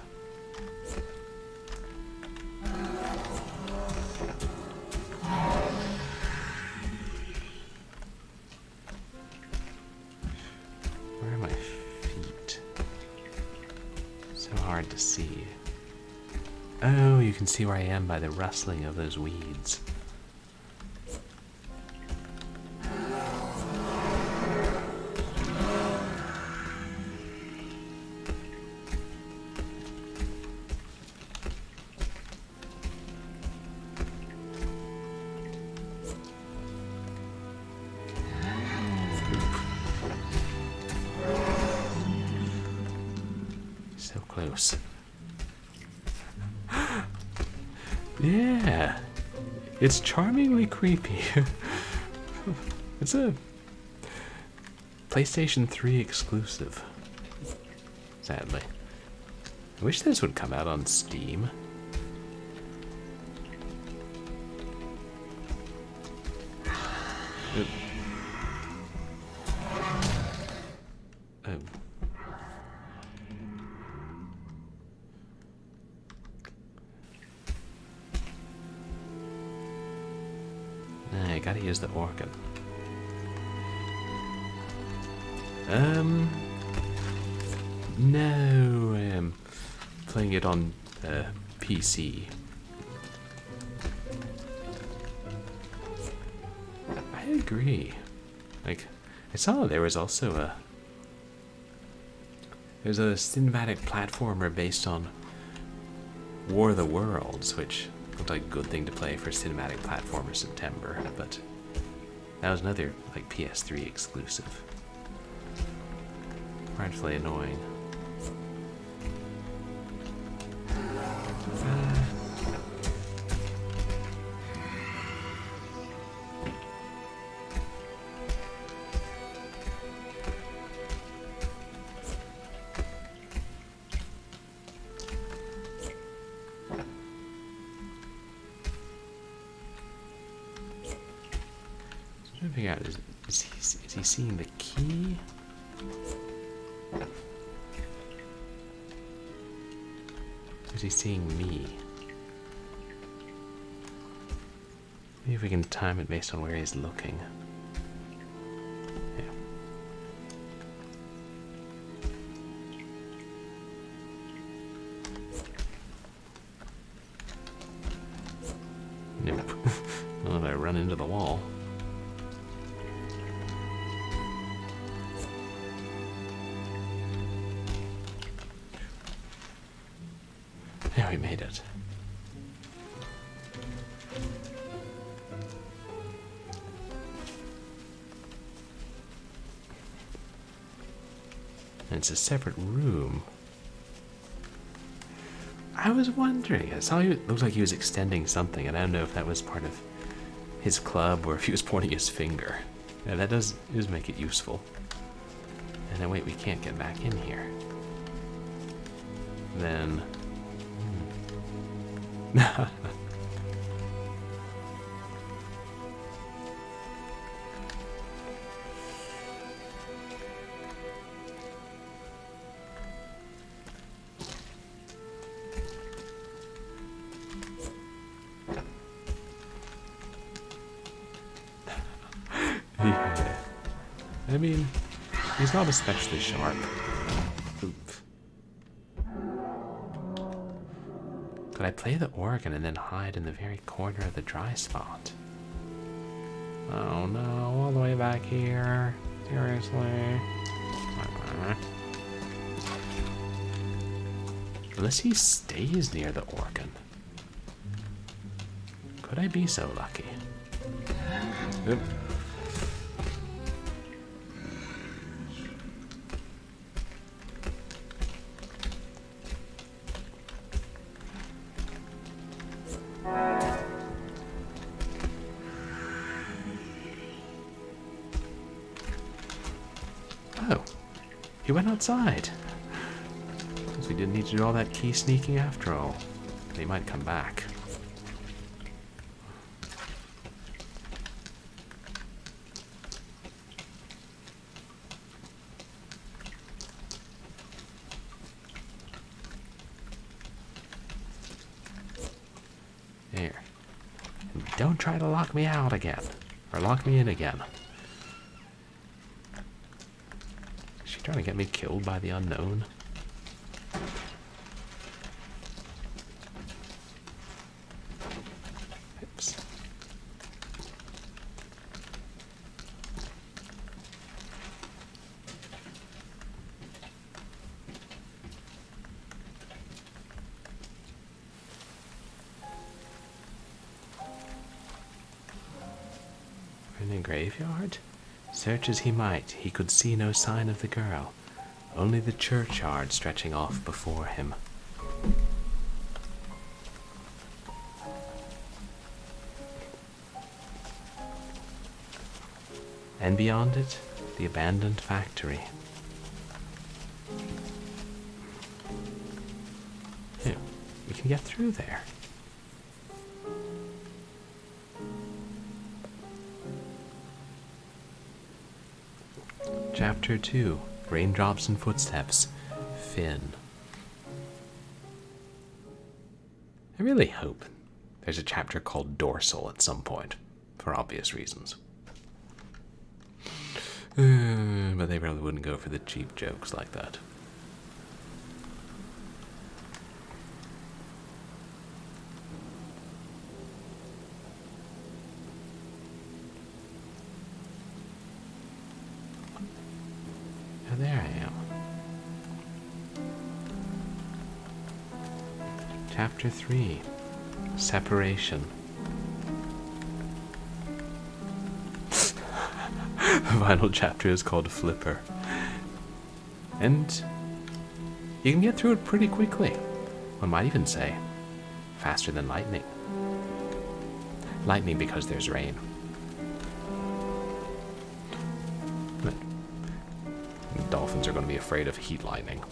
Where are my feet? So hard to see. Oh, you can see where I am by the rustling of those weeds. So close. Yeah, it's charmingly creepy. It's a PlayStation 3 exclusive, sadly. I wish this would come out on Steam. I gotta use the organ. No, I am playing it on PC. I agree. Like, I saw there was also there's a cinematic platformer based on War of the Worlds, which looked like a good thing to play for cinematic platformer September, but that was another like PS3 exclusive. Frightfully annoying. I'm trying to figure out, is he seeing the key? Or is he seeing me? Maybe if we can time it based on where he's looking. Yeah. Nope. Not if I run into the wall. Yeah, we made it. And it's a separate room. I was wondering, I saw it looked like he was extending something, and I don't know if that was part of his club or if he was pointing his finger. Yeah, that does make it useful. And then wait, we can't get back in here. Then... yeah. I mean, he's not especially sharp. Oof. Could I play the organ and then hide in the very corner of the dry spot? Oh no, all the way back here. Seriously. Unless he stays near the organ. Could I be so lucky? Oop. He went outside. Guess we didn't need to do all that key sneaking after all. He might come back. There. And don't try to lock me out again. Or lock me in again. Is she trying to get me killed by the unknown? Oops. In a graveyard? Search as he might, he could see no sign of the girl, only the churchyard stretching off before him. And beyond it, the abandoned factory. Here, we can get through there. Chapter 2, Raindrops and Footsteps, Finn. I really hope there's a chapter called Dorsal at some point, for obvious reasons. But they probably wouldn't go for the cheap jokes like that. Oh, there I am. Chapter 3, Separation. The final chapter is called Flipper. And you can get through it pretty quickly. One might even say, faster than lightning. Lightning because there's rain. But dolphins are going to be afraid of heat lightning.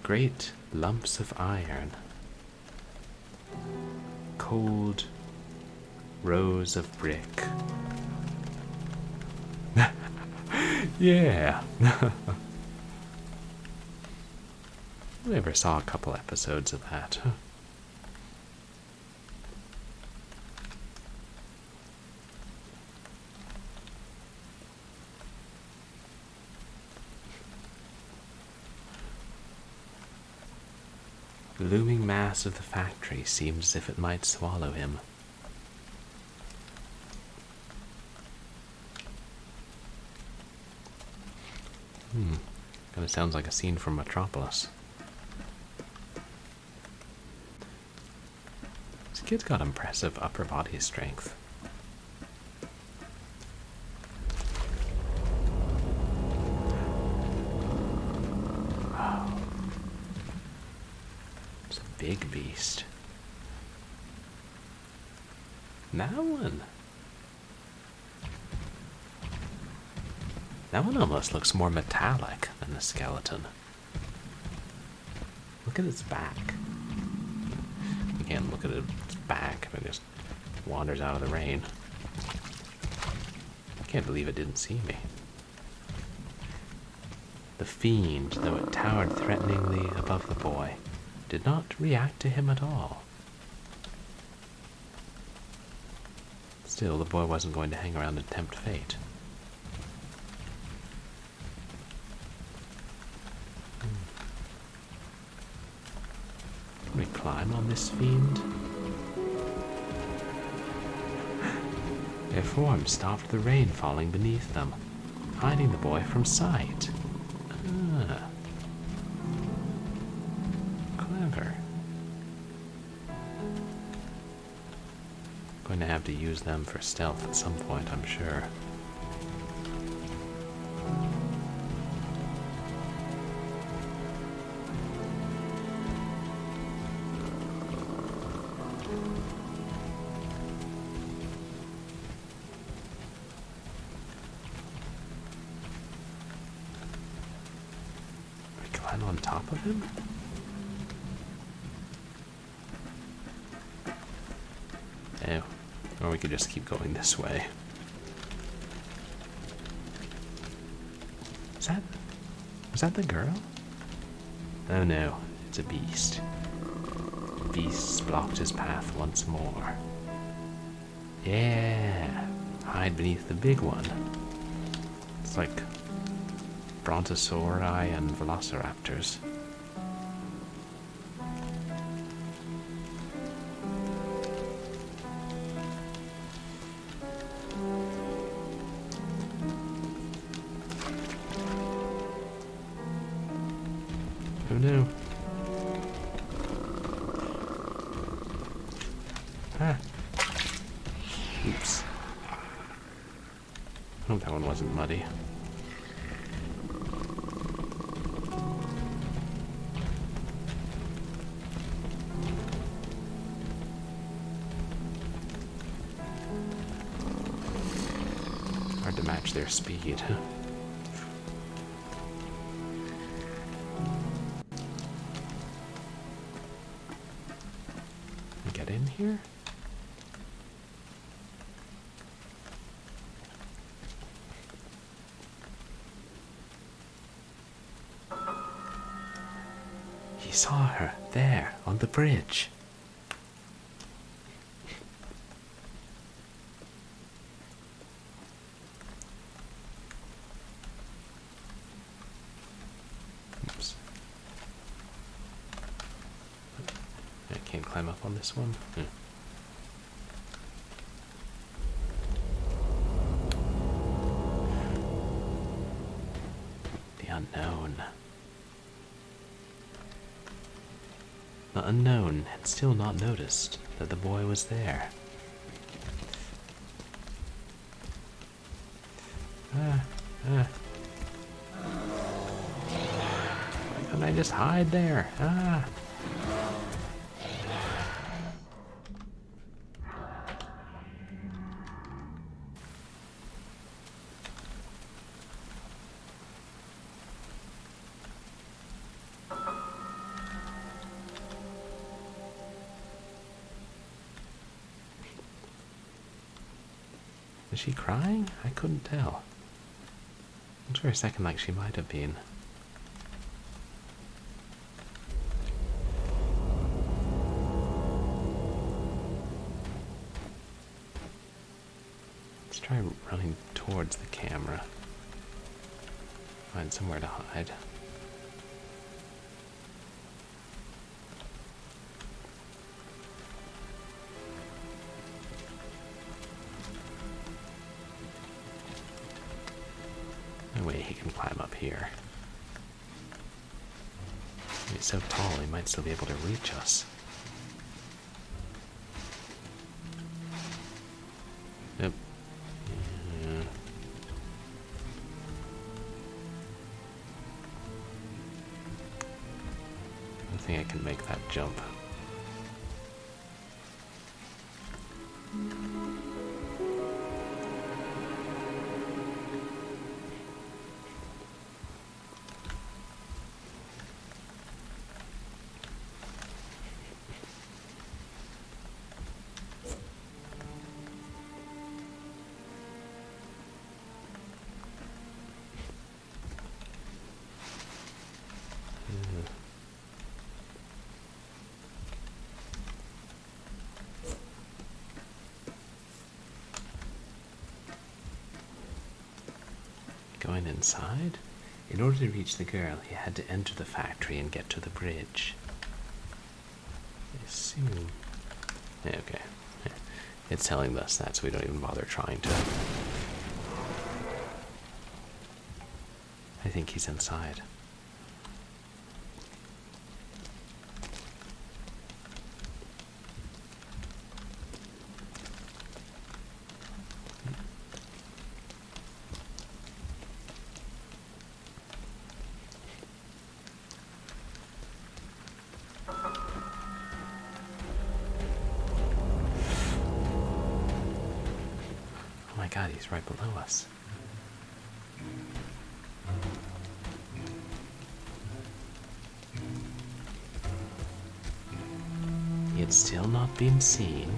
Great lumps of iron. Cold rows of brick. Yeah. I never saw a couple episodes of that. The looming mass of the factory seems as if it might swallow him. Kind of sounds like a scene from Metropolis. This kid's got impressive upper body strength. Wow. It's a big beast. That one. That one almost looks more metallic than the skeleton. Look at its back. You can't look at its back if it just wanders out of the rain. I can't believe it didn't see me. The fiend, though it towered threateningly above the boy, did not react to him at all. Still, the boy wasn't going to hang around and tempt fate. Can we climb on this fiend? Their forms stopped the rain falling beneath them, hiding the boy from sight. Clever. Going to have to use them for stealth at some point, I'm sure. on top of him? Oh, or we could just keep going this way. Was that the girl? Oh no, it's a beast. Beasts blocked his path once more. Yeah, hide beneath the big one. It's like brontosauri and velociraptors. Oh no. Ah. Oops. I hope that one wasn't muddy. Hard to match their speed, huh? Get in here? He saw her there on the bridge. Oops. I can't climb up on this one. The unknown. The unknown had still not noticed that the boy was there. Why couldn't I just hide there? Was she crying? I couldn't tell. Looked for a second like she might have been. Let's try running towards the camera. Find somewhere to hide. No way he can climb up here. He's so tall, he might still be able to reach us. Yep. Yeah. I think I can make that jump. Going inside? In order to reach the girl, he had to enter the factory and get to the bridge. I assume... Yeah, okay. It's telling us that, so we don't even bother trying to. I think he's inside. Oh my god, he's right below us. had still not been seen.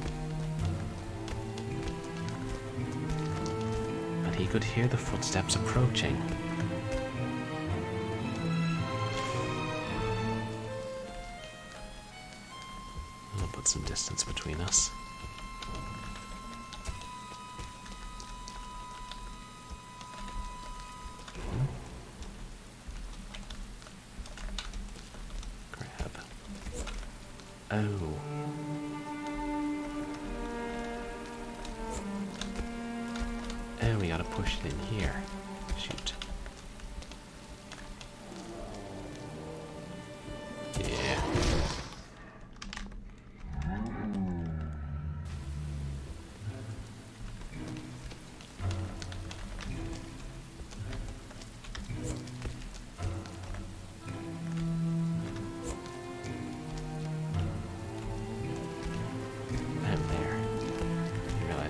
But he could hear the footsteps approaching. I'll put some distance between us. Oh. Oh, we gotta push it in here. Shoot. Yeah.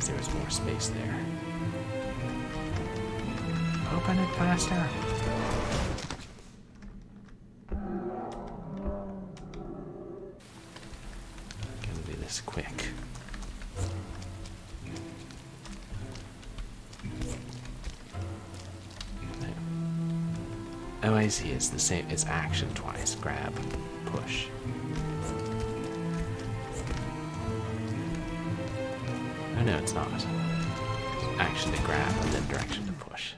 There was more space there. Open it faster. Gonna do this quick. Oh, I see. It's the same. It's action twice. Grab, push. Oh no, it's not. Action to grab and then direction to push.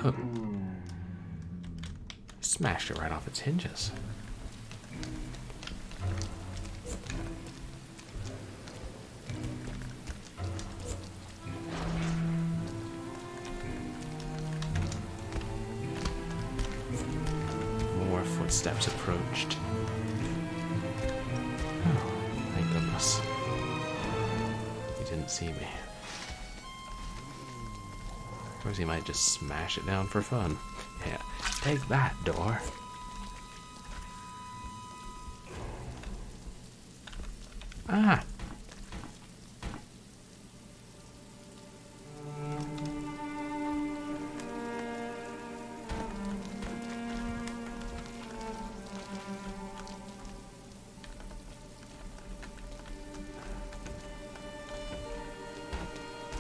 Oh. Smashed it right off its hinges. More footsteps approached. Oh, thank goodness. He didn't see me. Or he might just smash it down for fun. Yeah, take that, door. Ah!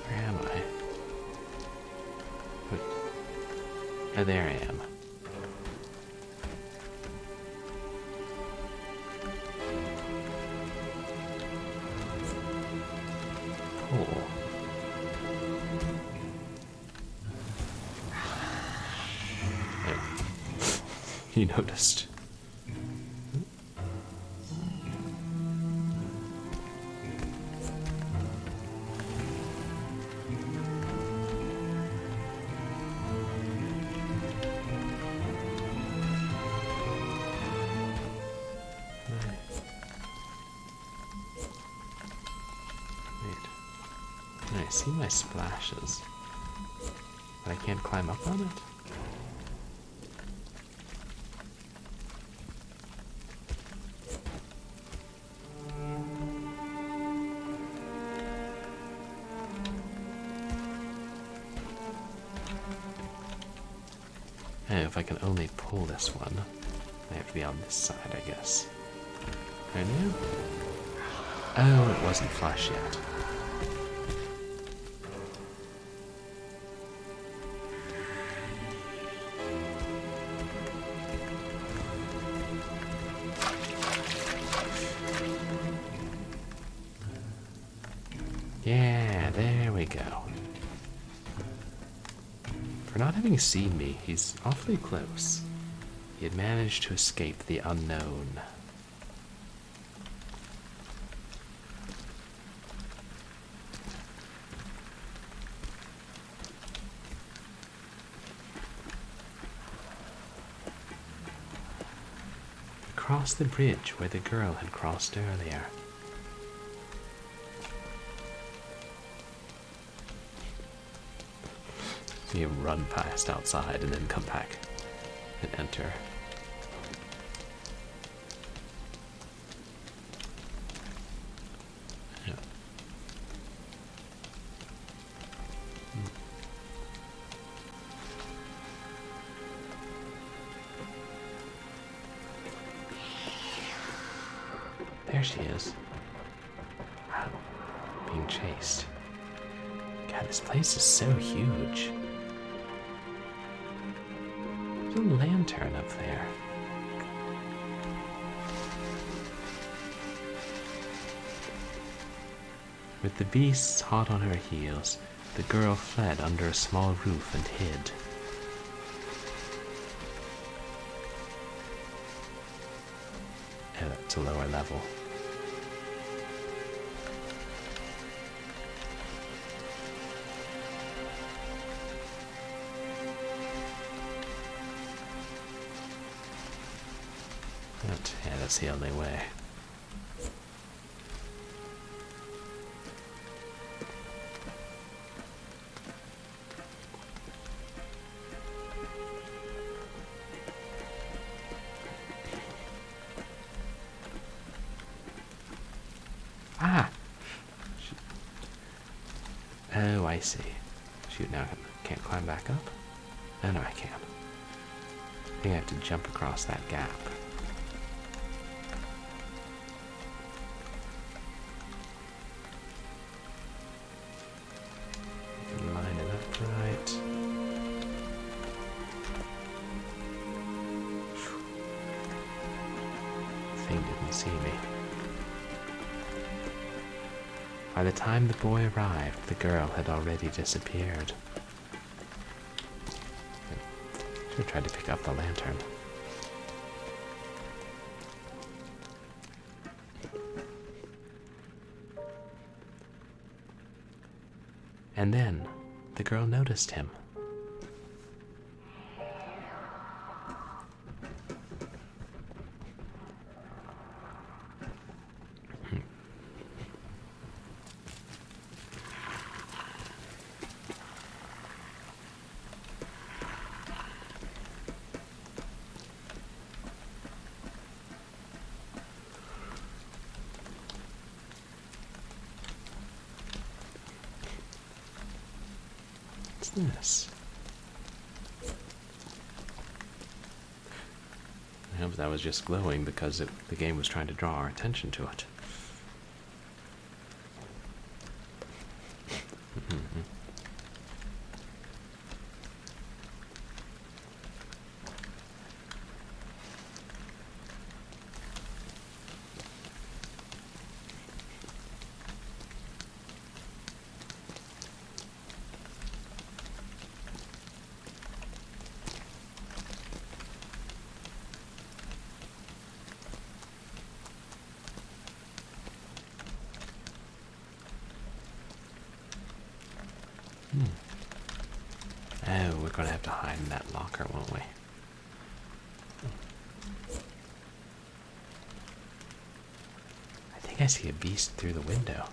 Where am I? Oh, there I am. Cool. Oh. You noticed. I see my splashes, but I can't climb up on it. Oh, if I can only pull this one, I have to be on this side, I guess. Can you? Oh, it wasn't flush yet. Yeah, there we go. For not having seen me, he's awfully close. He had managed to escape the unknown. Across the bridge where the girl had crossed earlier. You run past outside and then come back and enter. Yeah. There she is. Wow. Being chased. God, this place is so huge. There's a lantern up there. With the beasts hot on her heels, the girl fled under a small roof and hid. Oh, that's a lower level. Yeah, that's the only way. Ah! Oh, I see. Shoot, now I can't climb back up? Oh, no, I can. I think I have to jump across that gap. Line it up right. Thing didn't see me. By the time the boy arrived, the girl had already disappeared. Should have tried to pick up the lantern. And then, the girl noticed him. What's this? I hope that was just glowing because the game was trying to draw our attention to it. Oh, we're going to have to hide in that locker, won't we? I think I see a beast through the window.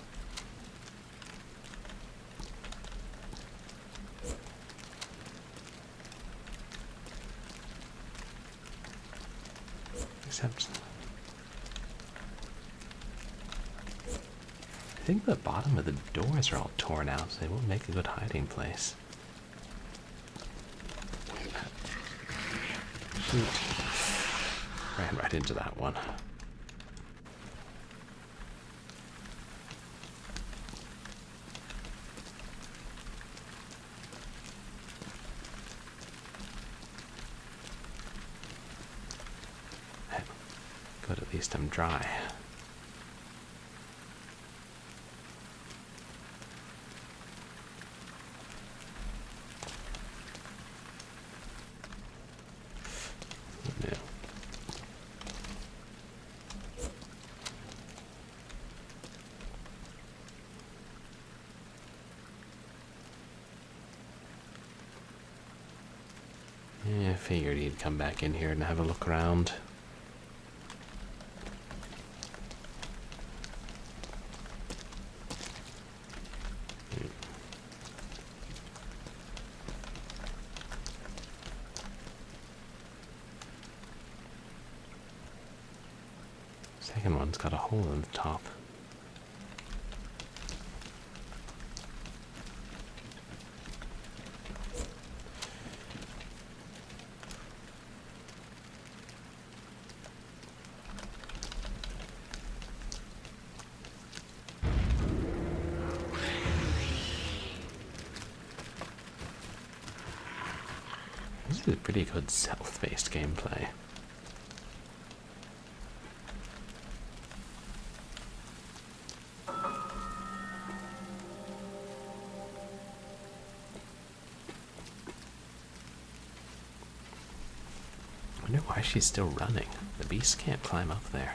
Except I think the bottom of the doors are all torn out, so they won't make a good hiding place. Shoot. Ran right into that one. Good, at least I'm dry. Yeah, I figured he'd come back in here and have a look around. Second one's got a hole in the top. This is pretty good stealth-based gameplay. I wonder why she's still running. The beast can't climb up there.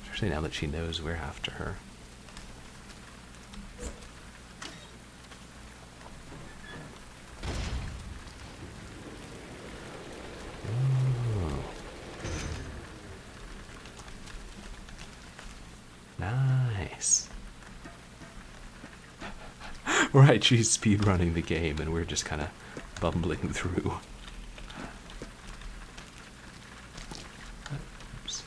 Especially now that she knows we're after her. Ooh. Nice. Right, she's speedrunning the game and we're just kind of bumbling through. Oops.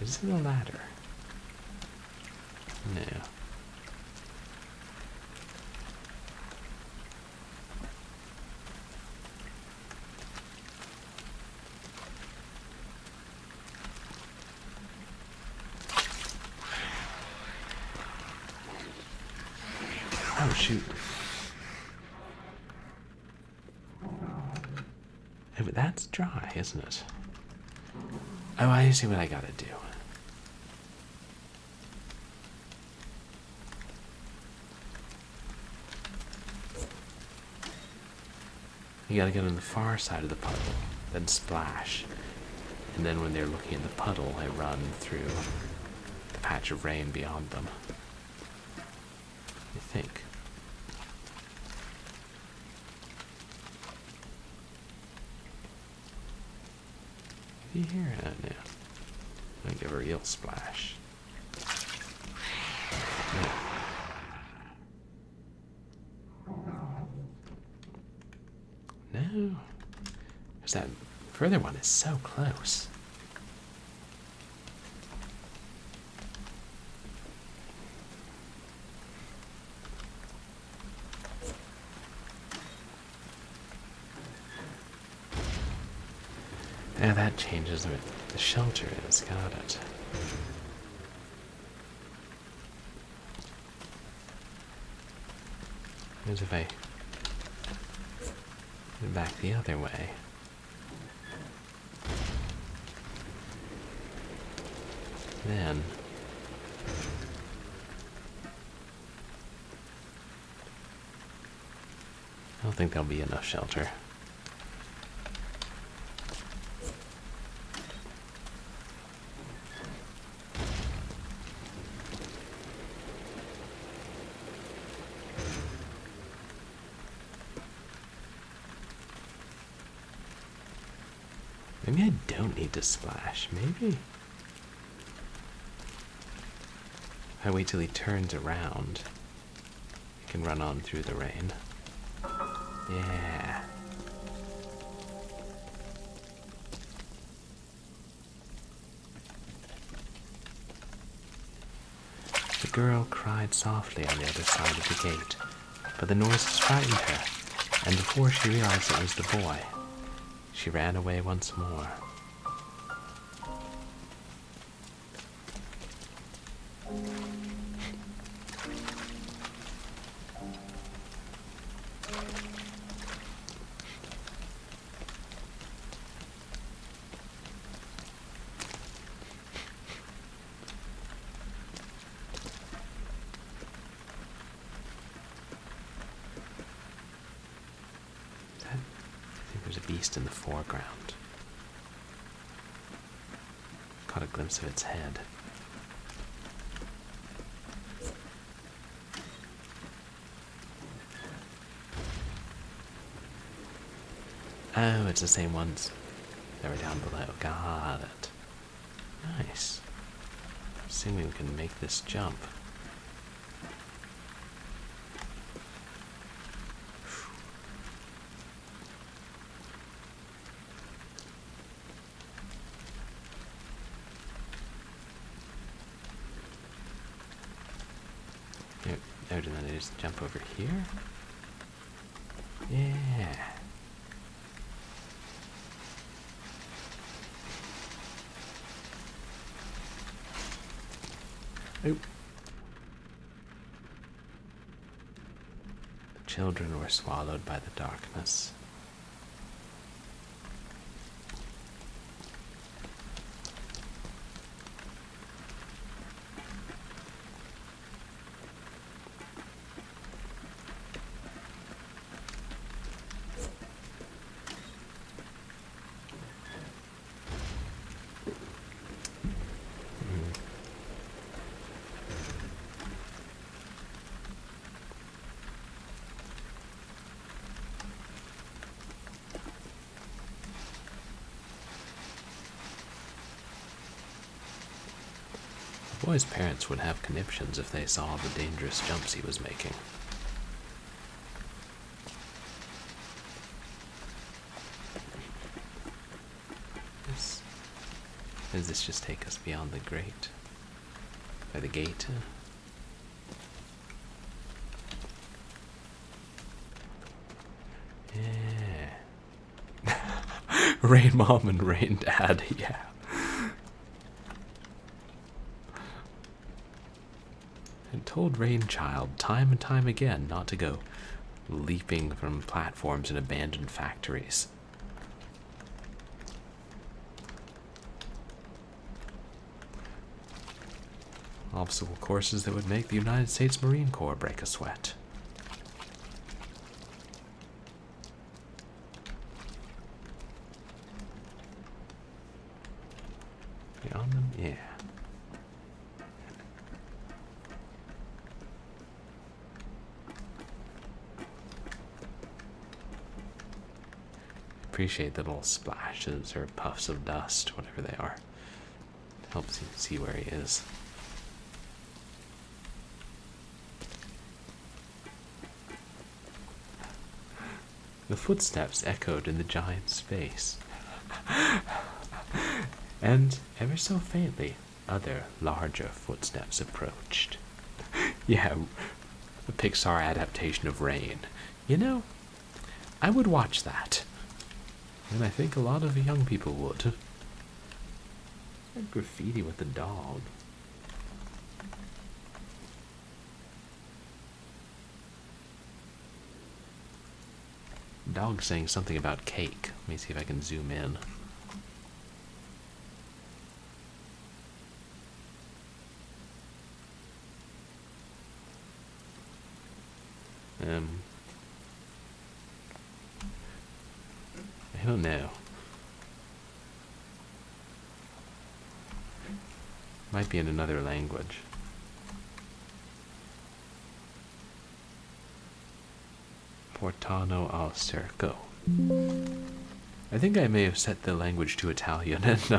Is it a ladder? No. Oh, shoot. Hey, but that's dry, isn't it? Oh, I see what I gotta do. You gotta get on the far side of the puddle, then splash. And then when they're looking at the puddle, I run through the patch of rain beyond them. I think. Can you hear it? Oh, no. I'm gonna give a real splash. No. No. Because that further one is so close. Now that changes what the shelter is. Got it. As if I get back the other way. Then I don't think there'll be enough shelter. Maybe I don't need to splash. Maybe if I wait till he turns around, I can run on through the rain. Yeah. The girl cried softly on the other side of the gate, but the noises frightened her, and before she realized it was the boy, she ran away once more. I think there's a beast in the foreground. Caught a glimpse of its head. Oh, it's the same ones that were down below. Got it. Nice. Assuming we can make this jump. Oh, did I just jump over here? Yeah. Oh. The children were swallowed by the darkness. The boy's parents would have conniptions if they saw the dangerous jumps he was making. Does this just take us beyond the grate? By the gate? Yeah. Rain Mom and Rain Dad, yeah. And told Rain Child time and time again not to go leaping from platforms in abandoned factories. Obstacle courses that would make the United States Marine Corps break a sweat. Beyond them? Yeah. Appreciate the little splashes or puffs of dust, whatever they are. Helps you see where he is. The footsteps echoed in the giant's face. And, ever so faintly, other, larger footsteps approached. Yeah, a Pixar adaptation of Rain. You know, I would watch that. And I think a lot of young people would. Graffiti with the dog. Dog saying something about cake. Let me see if I can zoom in. I don't know. Might be in another language. Portano al cerco. I think I may have set the language to Italian and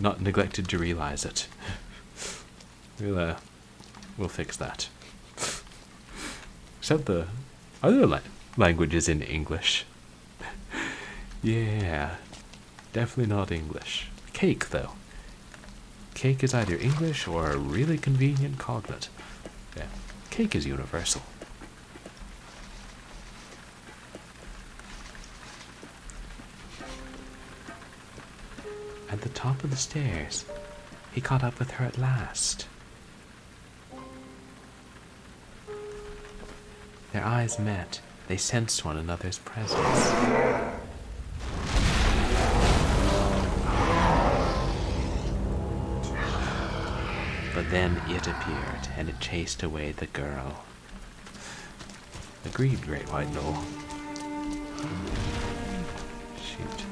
not neglected to realize it. We'll fix that. Except the other language is in English. Yeah, definitely not English. Cake, though. Cake is either English or a really convenient cognate. Yeah, cake is universal. At the top of the stairs, he caught up with her at last. Their eyes met. They sensed one another's presence. But then it appeared, and it chased away the girl. Agreed, Great White Knoll. Shoot.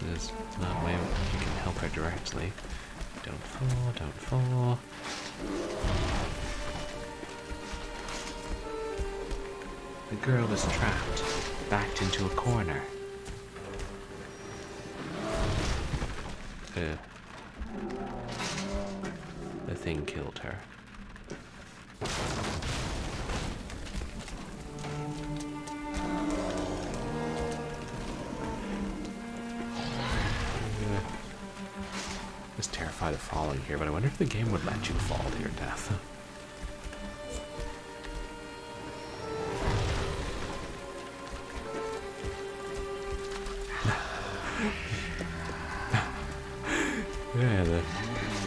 There's not a way you can help her directly. Don't fall, don't fall. The girl was trapped, backed into a corner. The thing killed her. I was terrified of falling here, but I wonder if the game would let you fall to your death.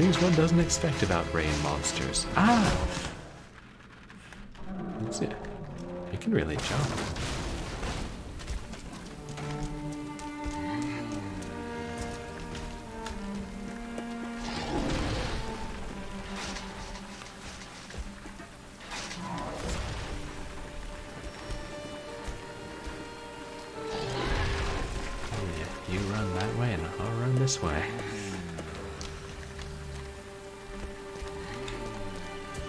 Things one doesn't expect about rain monsters. Ah! That's it. You can really jump. Yeah, you run that way and I'll run this way.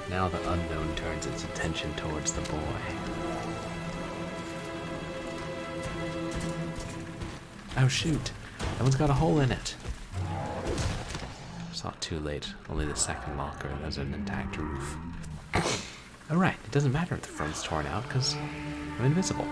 Now the unknown turns its attention towards the boy. Oh shoot! That one's got a hole in it. Saw it too late. Only the second locker has an intact roof. Alright, it doesn't matter if the front's torn out, because I'm invisible.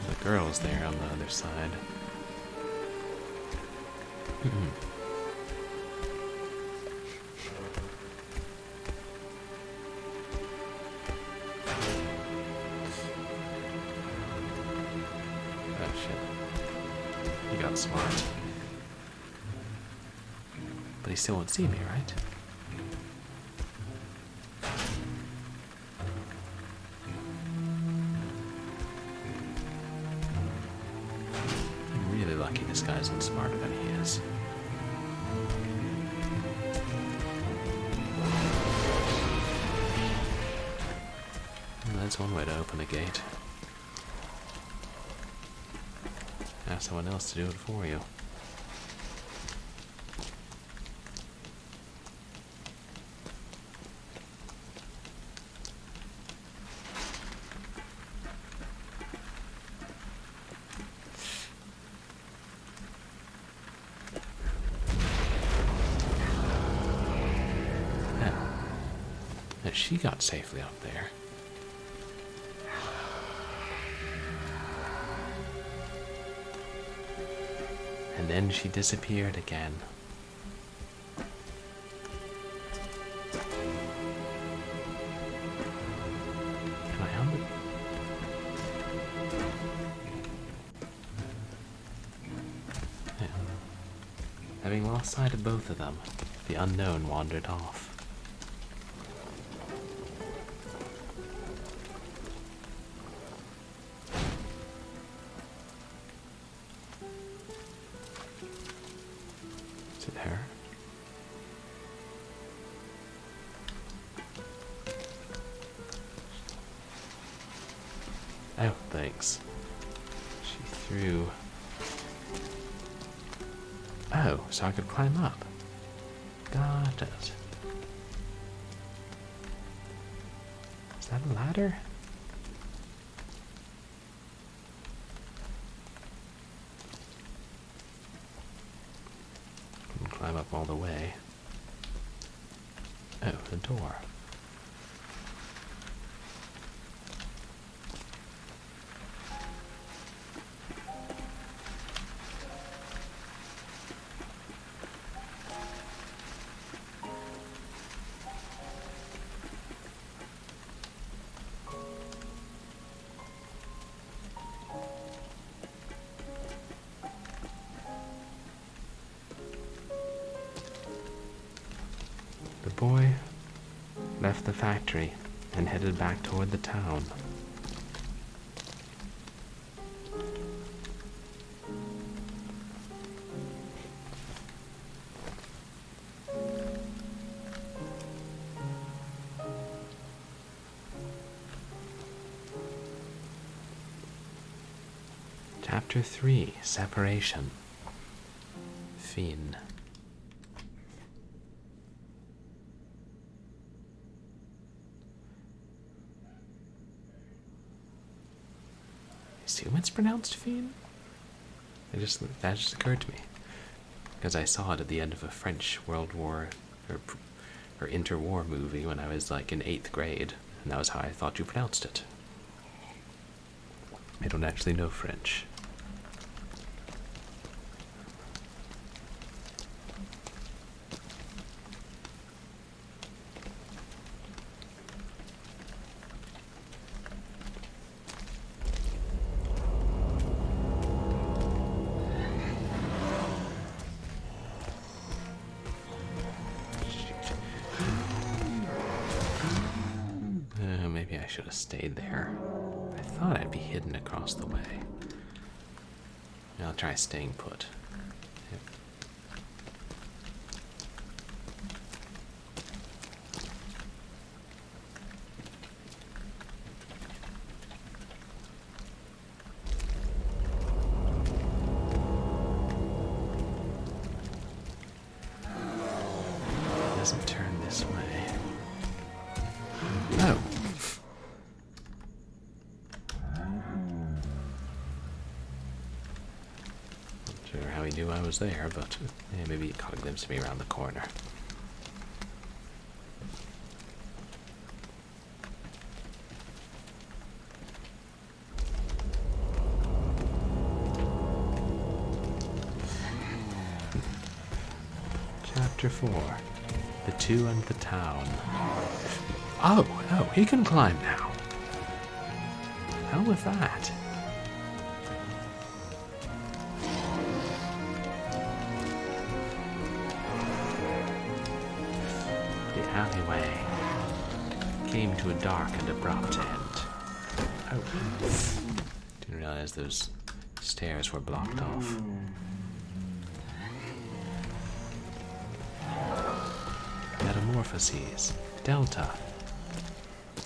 The girl's there on the other side. Oh shit. He got smart. But he still won't see me, right? I'm really lucky this guy isn't smarter than he is. Well, that's one way to open a gate. Ask someone else to do it for you. Yeah, she got safely up there. And then she disappeared again. Can I help it? Yeah. Having lost sight of both of them, the unknown wandered off. Is it her? Oh, thanks. She threw... Oh, so I could climb up. Got it. Is that a ladder? Couldn't climb up all the way. Oh, the door. The boy left the factory and headed back toward the town. Chapter 3, Separation. Fiend. Assume it's pronounced fiend? That just occurred to me. Because I saw it at the end of a French World War or interwar movie when I was like in 8th grade, and that was how I thought you pronounced it. I don't actually know French. should have stayed there. I thought I'd be hidden across the way. I'll try staying put. Yep. Doesn't turn this way. Oh. Not sure how he knew I was there, but yeah, maybe he caught a glimpse of me around the corner. Chapter 4. The Two and the Town. Oh, he can climb now. How was that? The alleyway came to a dark and abrupt end. Oh, didn't realize those stairs were blocked off. Metamorphoses, Delta.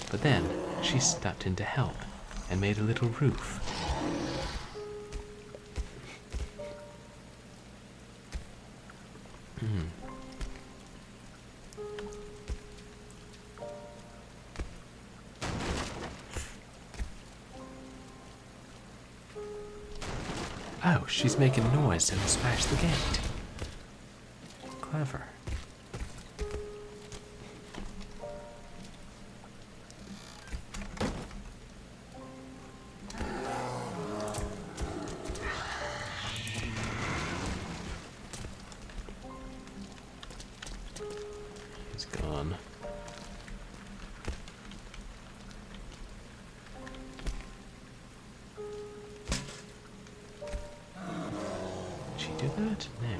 But then she stepped in to help and made a little roof. Oh, she's making noise and smash the gate. Clever. He's gone. Did she do that? No.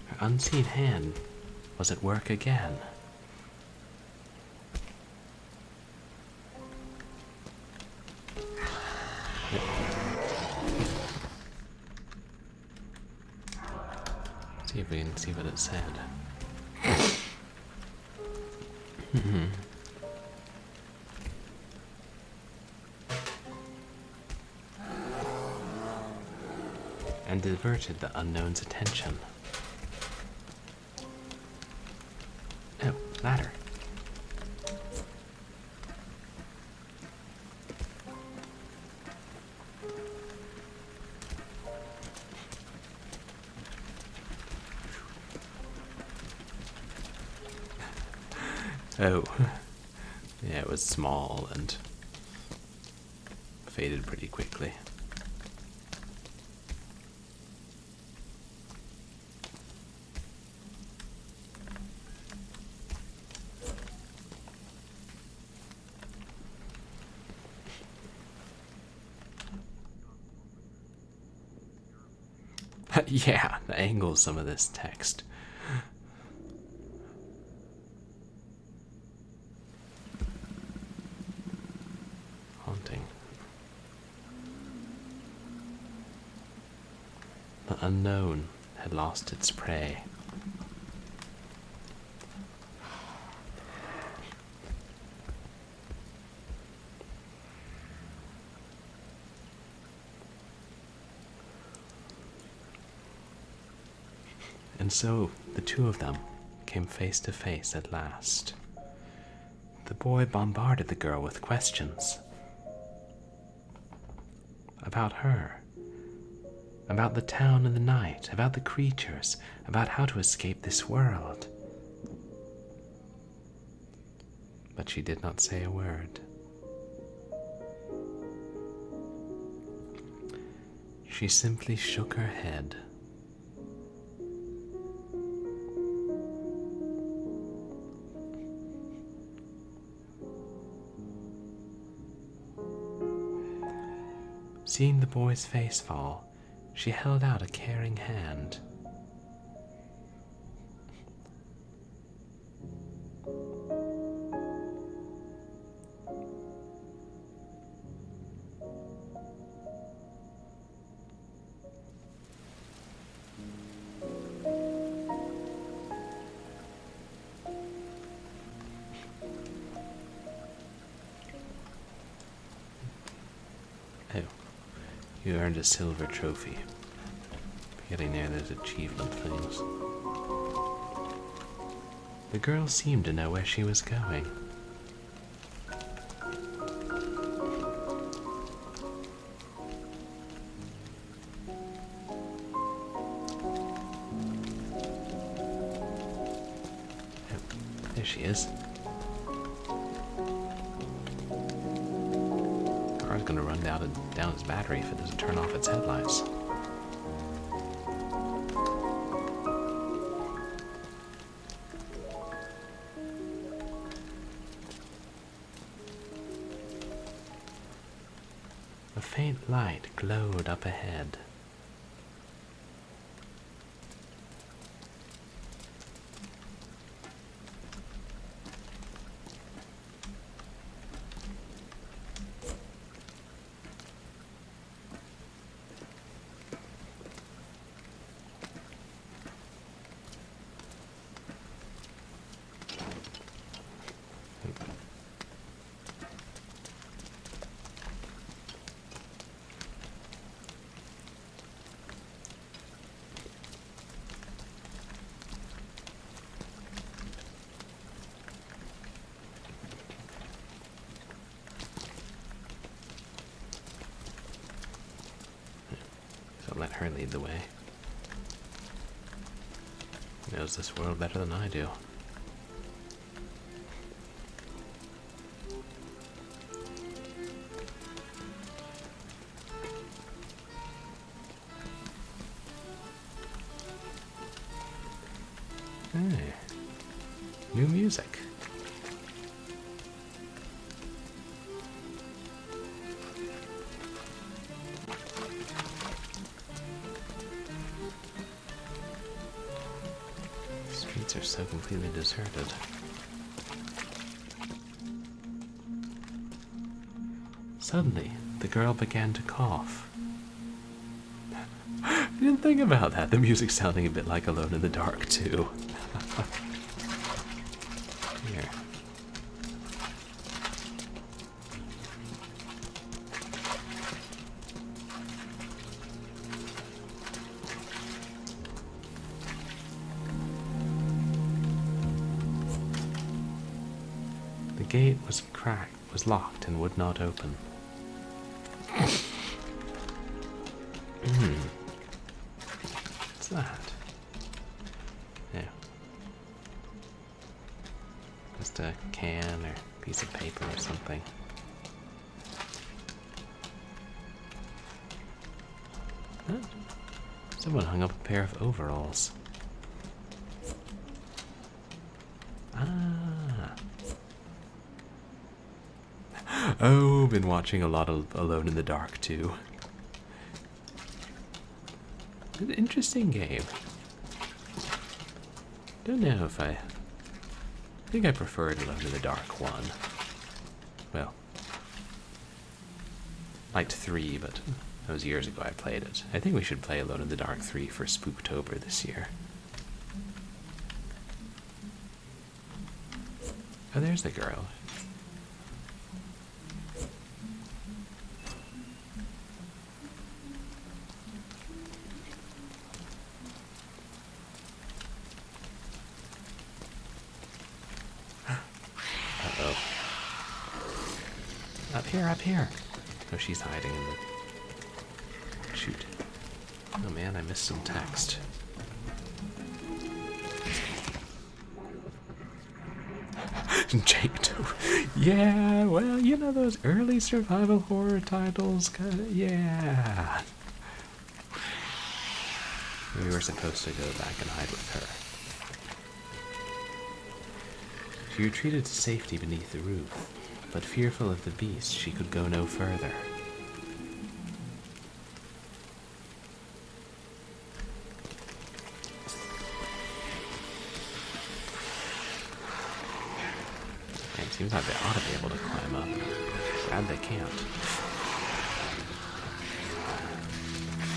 Her unseen hand was at work again. See if we can see what it said. And diverted the unknown's attention. Oh, ladder. Oh, yeah, it was small and faded pretty quickly. Yeah, the angle of some of this text. Haunting. The unknown had lost its prey. And so the two of them came face to face at last. The boy bombarded the girl with questions. About her. About the town and the night. About the creatures. About how to escape this world. But she did not say a word. She simply shook her head. Seeing the boy's face fall, she held out a caring hand. You earned a silver trophy. Getting there, there's achievement things. The girl seemed to know where she was going. There she is. The car's gonna run down its battery if it doesn't turn off its headlights. A faint light glowed up ahead. So let her lead the way. She knows this world better than I do. Hey, new music. Streets are so completely deserted. Suddenly, the girl began to cough. I didn't think about that. The music's sounding a bit like Alone in the Dark, too. Here. The gate was locked and would not open. What's that? Yeah. Just a can or piece of paper or something. Huh? Someone hung up a pair of overalls. Ah. Oh, been watching a lot of Alone in the Dark too. An interesting game. Don't know if I think I preferred Alone in the Dark 1. Well, liked 3, but that was years ago I played it. I think we should play Alone in the Dark 3 for Spooktober this year. Oh, there's the girl. Uh-oh. Up here, up here. Oh, she's hiding in the... Shoot. Oh man, I missed some text. Jake, yeah, well, you know those early survival horror titles? Yeah. We were supposed to go back and hide with her. She retreated to safety beneath the roof, but fearful of the beast, she could go no further. It seems like they ought to be able to climb up. Glad they can't.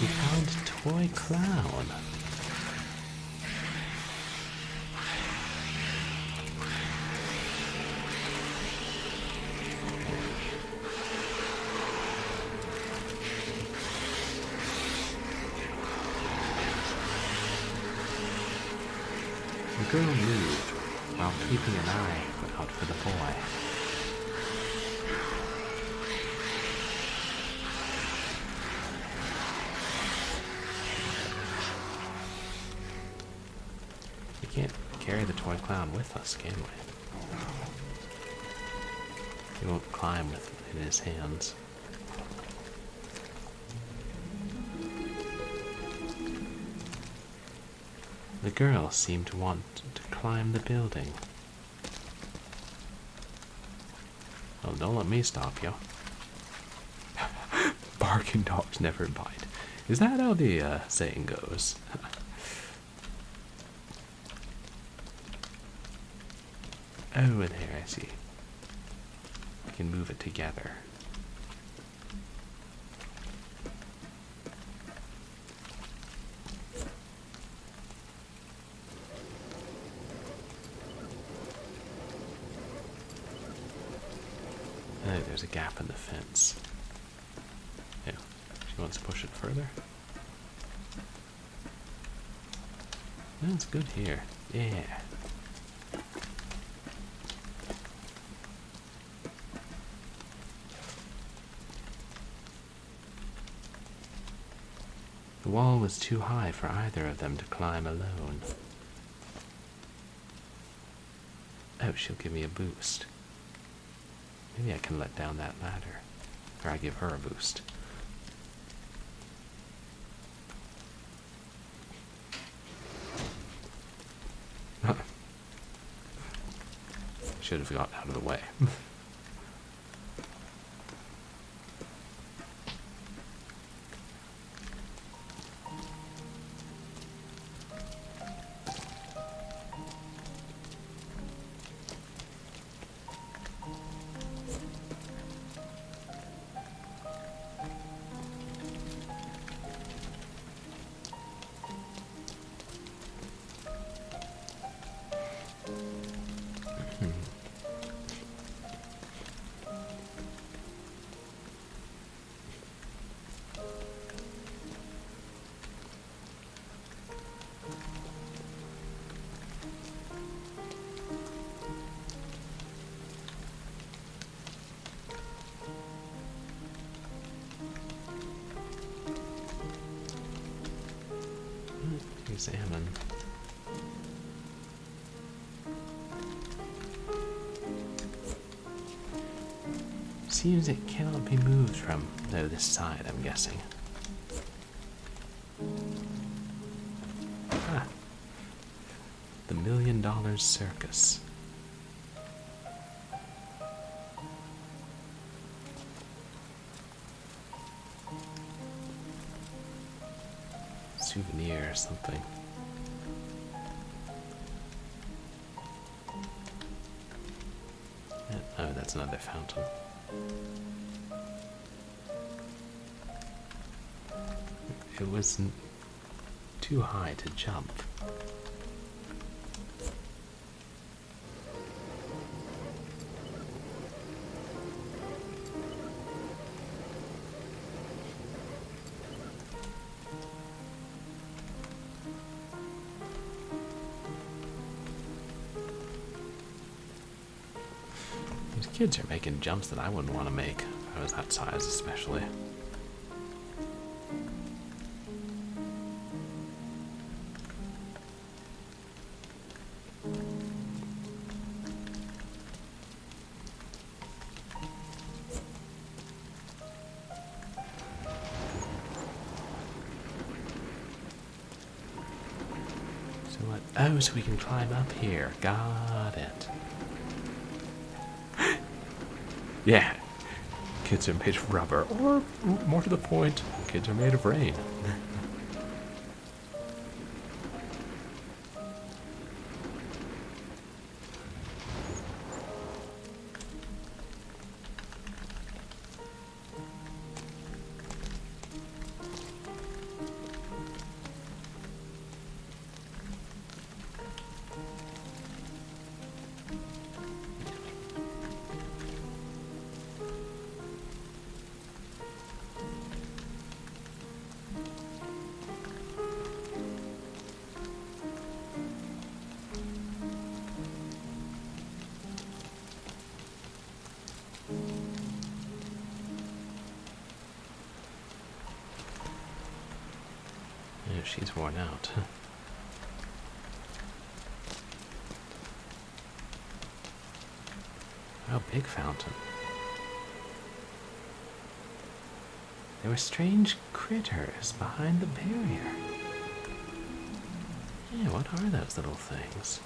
We found a toy clown. girl moved while keeping an eye out for the boy. We can't carry the toy clown with us, can we? He won't climb with it in his hands. The girl seemed to want to climb the building. Oh, don't let me stop you. Barking dogs never bite. Is that how the saying goes? Oh, and here I see. We can move it together. Oh, there's a gap in the fence. Yeah, she wants to push it further. That's good here. Yeah. The wall was too high for either of them to climb alone. Oh, she'll give me a boost. Maybe I can let down that ladder. Or I give her a boost. Should have got out of the way. Examine. Seems it cannot be moved from this side, I'm guessing. Ah. The $1 Million Circus. Souvenir or something. Oh, that's another fountain. It wasn't too high to jump. These kids are making jumps that I wouldn't want to make if I was that size, especially. So what? Oh, so we can climb up here. Got it. Yeah. Kids are made of rubber. Or, more to the point, kids are made of rain. she's worn out. Oh, big fountain. There were strange critters behind the barrier. Yeah, what are those little things?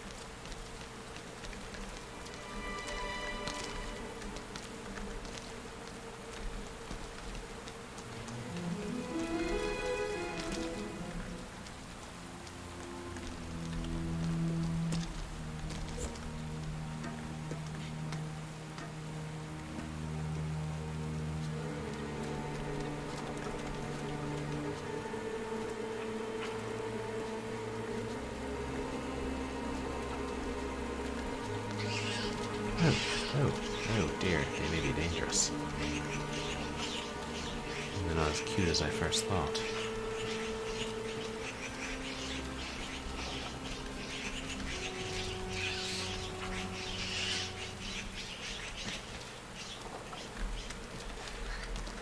Oh dear, they may be dangerous. They're not as cute as I first thought.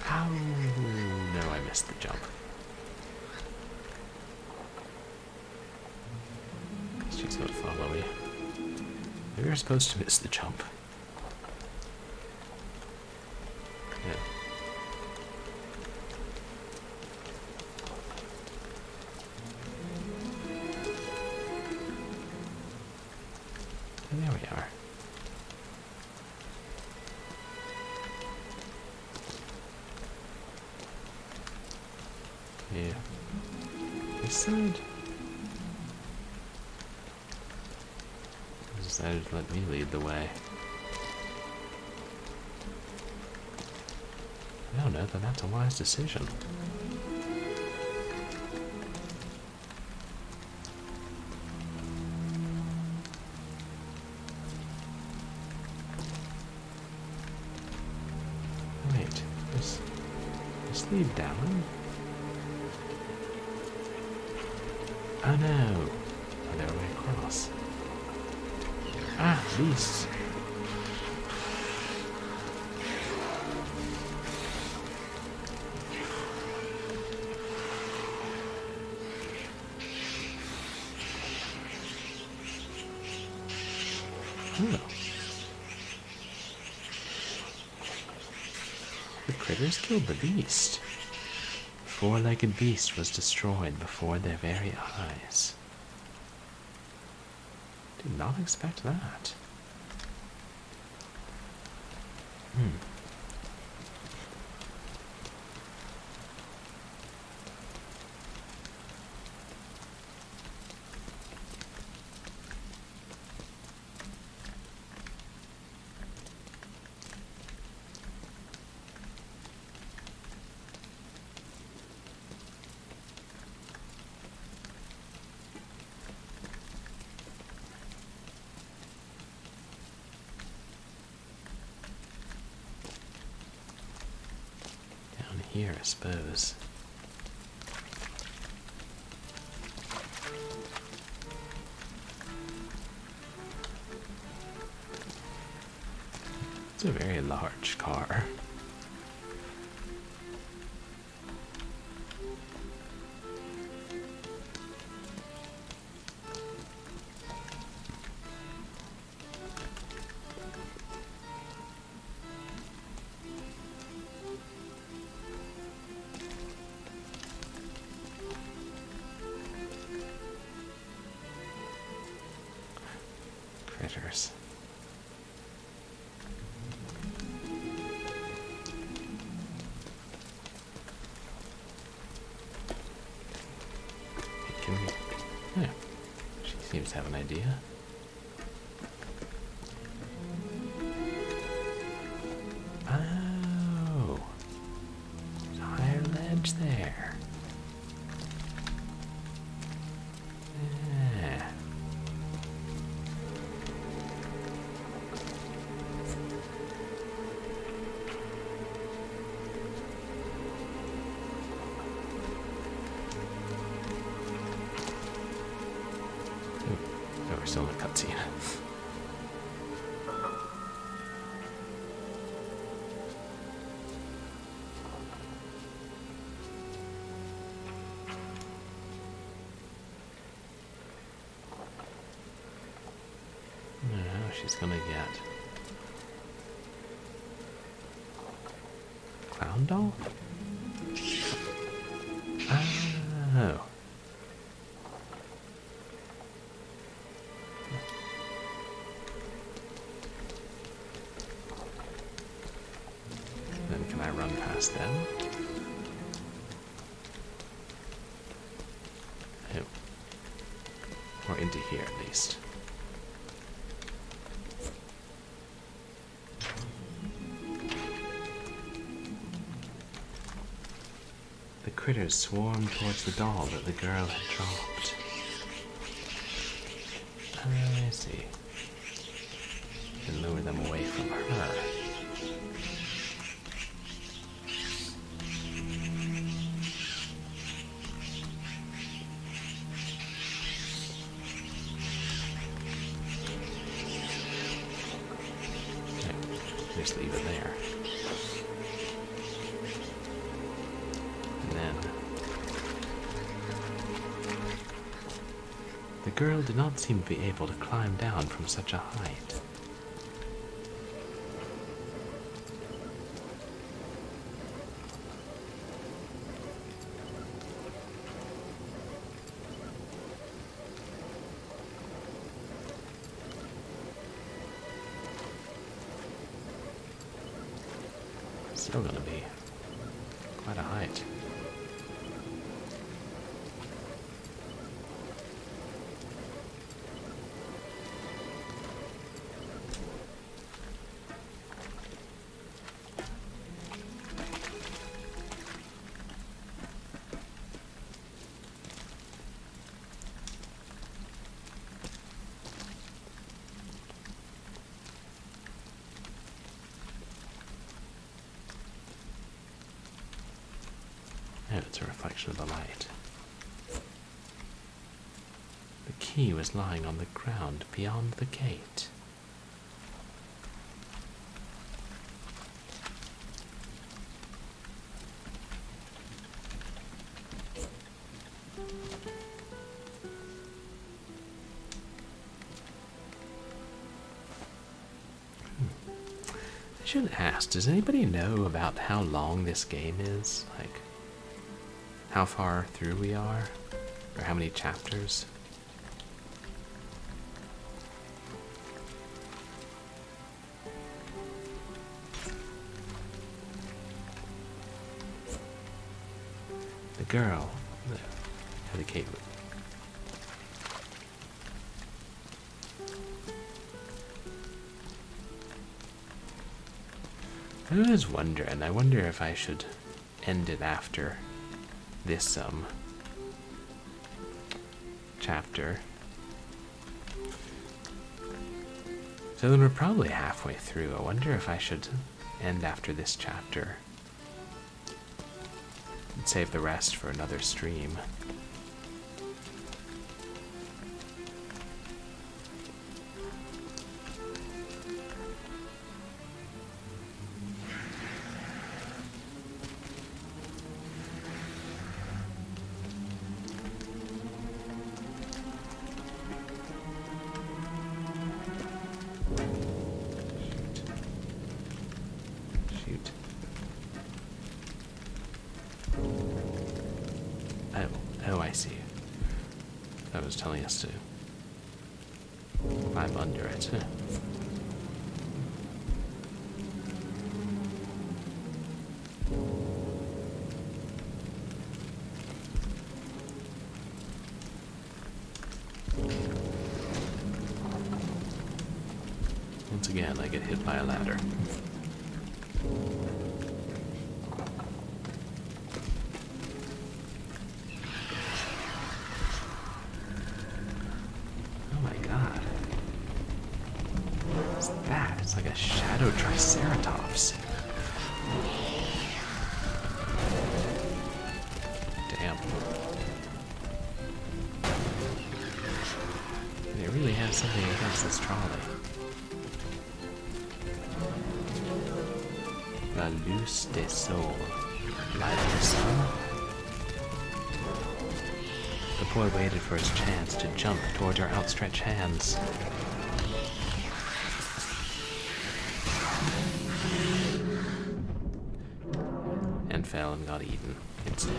Ow! No, I missed the jump. She's gonna follow me. Maybe we're supposed to miss the jump. Yeah. And there we are. Yeah. This side. They decided to let me lead the way. I don't know that that's a wise decision. Wait, this lead down? Oh no! Oh, they're way across. Ah, beasts! Oh. The critters killed the beast. The four-legged beast was destroyed before their very eyes. Did not expect that. Down here, I suppose. It's a very large car. Critters. Can we? Yeah. She seems to have an idea. Oh. There's a higher ledge there. Yeah. Oh, we're still in a cutscene. she's gonna get. Clown doll? Oh. Then can I run past them? Oh. Or into here at least. The critters swarmed towards the doll that the girl had dropped. I see. And lure them away from her. Okay, just leave it there. The girl did not seem to be able to climb down from such a height. Still gonna be quite a height. And it's a reflection of the light. The key was lying on the ground beyond the gate. I should ask, does anybody know about how long this game is? Like, how far through we are? Or how many chapters? The girl, the gate. I was wondering, I wonder if I should end it after this chapter. So then we're probably halfway through. I wonder if I should end after this chapter and save the rest for another stream. Oh, I see. That was telling us to climb under it. Once again, I get hit by a ladder. It's like a shadow triceratops. Damn. They really have something against this trolley. La luz de sol. Light of the sun? The boy waited for his chance to jump towards our outstretched hands. fell and got eaten instead.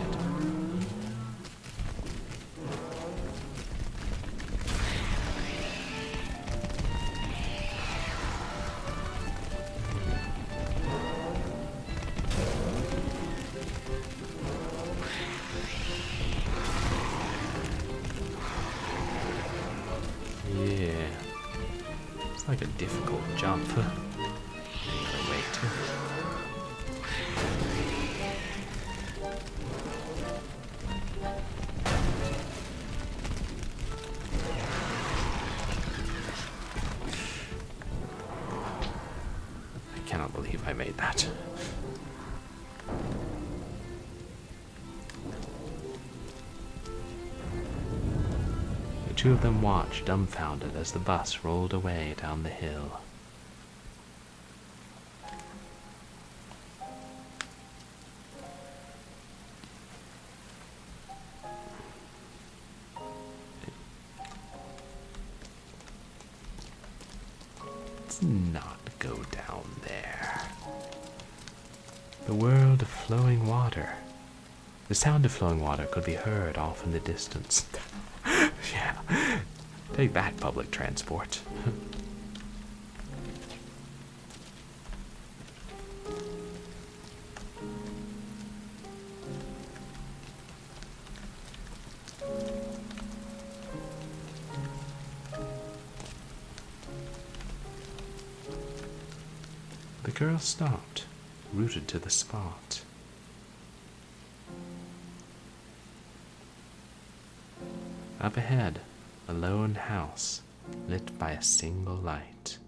Yeah. It's like a difficult jump. Gotta wait. I cannot believe I made that. The two of them watched, dumbfounded, as the bus rolled away down the hill. Let's not go down there. The world of flowing water. The sound of flowing water could be heard off in the distance. Yeah, take that, public transport. The girl stopped, rooted to the spot. Up ahead, a lone house, lit by a single light.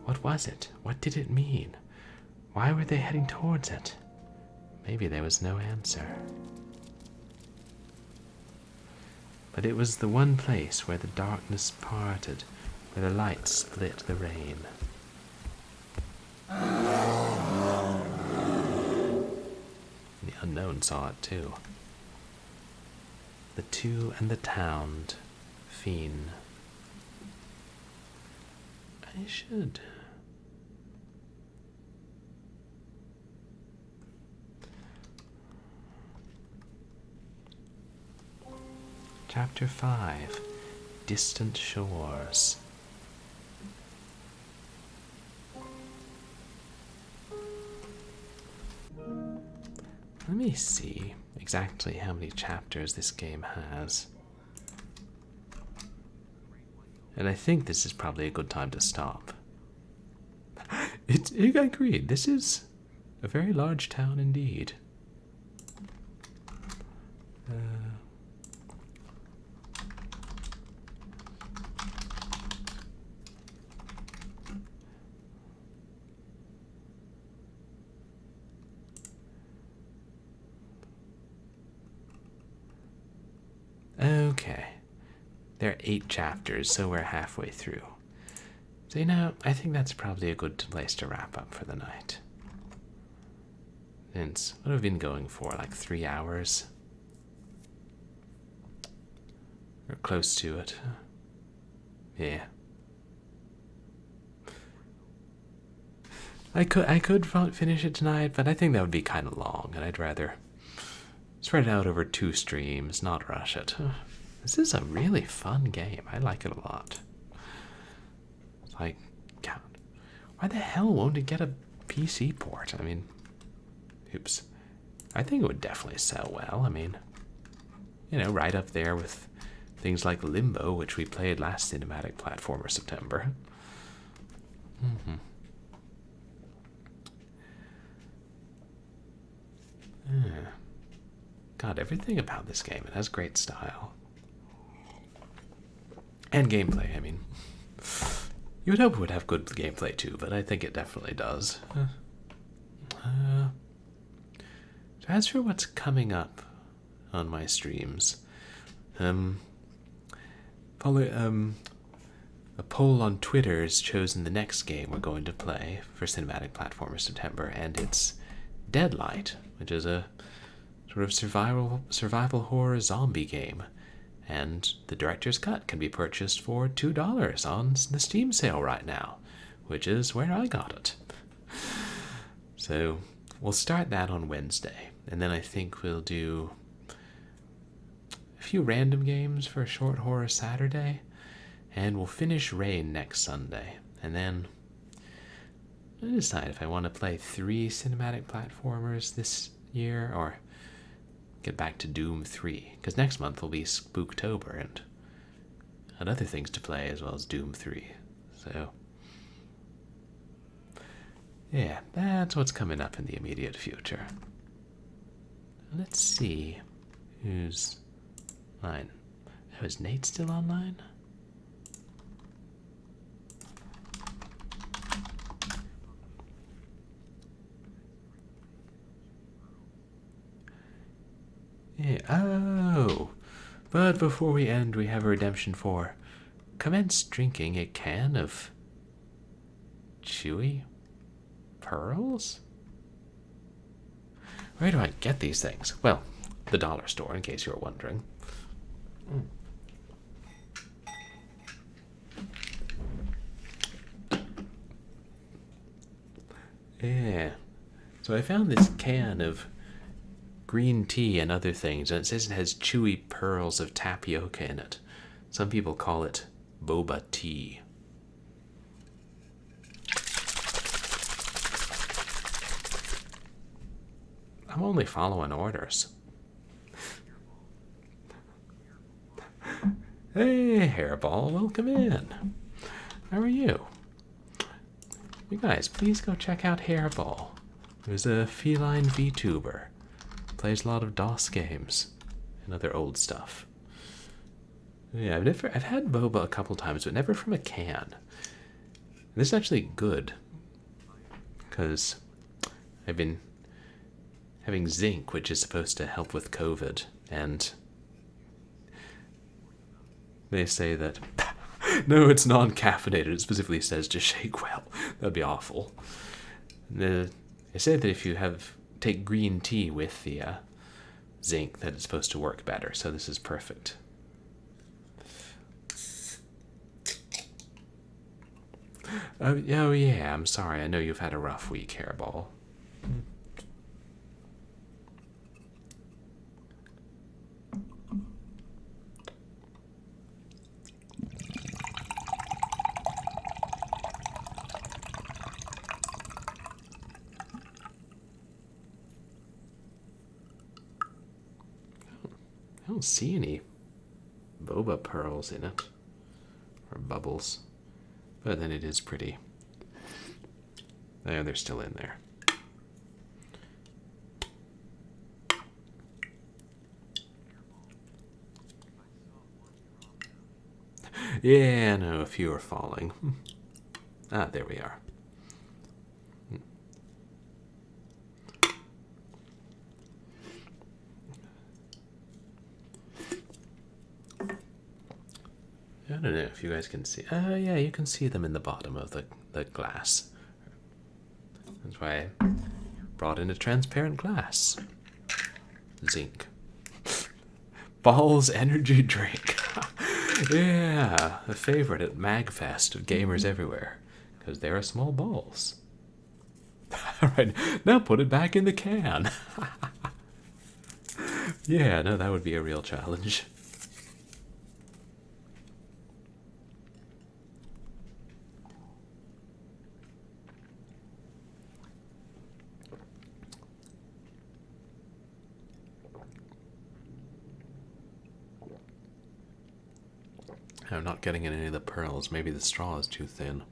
What was it? What did it mean? Why were they heading towards it? Maybe there was no answer. But it was the one place where the darkness parted, where the light split the rain. The unknown saw it too. The two and the towned fiend. I should. Chapter 5, Distant Shores. Let me see exactly how many chapters this game has. And I think this is probably a good time to stop. I agree, this is a very large town indeed. Okay, there are 8 chapters, so we're halfway through. So, you know, I think that's probably a good place to wrap up for the night. Since, what have we been going for, like 3 hours? Or close to it. Yeah. I could finish it tonight, but I think that would be kind of long, and I'd rather spread it out over 2 streams, not rush it. This is a really fun game. I like it a lot. It's like, God, why the hell won't it get a PC port? I mean, oops. I think it would definitely sell well. I mean, you know, right up there with things like Limbo, which we played last cinematic platformer September. God, everything about this game, it has great style. And gameplay, I mean. You would hope it would have good gameplay too, but I think it definitely does. So as for what's coming up on my streams, a poll on Twitter has chosen the next game we're going to play for Cinematic Platformer September, and it's Deadlight, which is a sort of survival horror zombie game. And the director's cut can be purchased for $2 on the Steam sale right now, which is where I got it. So we'll start that on Wednesday, and then I think we'll do a few random games for a short horror Saturday, and we'll finish Rain next Sunday, and then I'll decide if I want to play 3 cinematic platformers this year or get back to Doom 3, because next month will be Spooktober and other things to play as well as Doom 3. So yeah, that's what's coming up in the immediate future. Let's see who's online. Oh, is Nate still online? Yeah. Oh, but before we end, we have a redemption for commence drinking a can of chewy pearls? Where do I get these things? Well, the dollar store, in case you were wondering. Yeah. So I found this can of green tea and other things, and it says it has chewy pearls of tapioca in it. Some people call it boba tea. I'm only following orders. Hey, Hairball, welcome in. How are you? You guys, please go check out Hairball. Who's a feline VTuber. Plays a lot of DOS games and other old stuff. Yeah, I've had boba a couple times, but never from a can. This is actually good, because I've been having zinc, which is supposed to help with COVID, and they say that no, it's non-caffeinated. It specifically says to shake well. That'd be awful. They say that if you take green tea with the zinc, that it's supposed to work better. So this is perfect. Oh yeah, I'm sorry. I know you've had a rough week, Hairball. I don't see any boba pearls in it, or bubbles, but then it is pretty. There, they're still in there. Yeah, no, a few are falling. Ah, there we are. I don't know if you guys can see. Yeah, you can see them in the bottom of the glass. That's why I brought in a transparent glass. Zinc. Balls energy drink. Yeah, a favorite at MagFest of gamers everywhere. Because there are small balls. Alright, now put it back in the can. Yeah, no, that would be a real challenge. I'm not getting any of the pearls. Maybe the straw is too thin.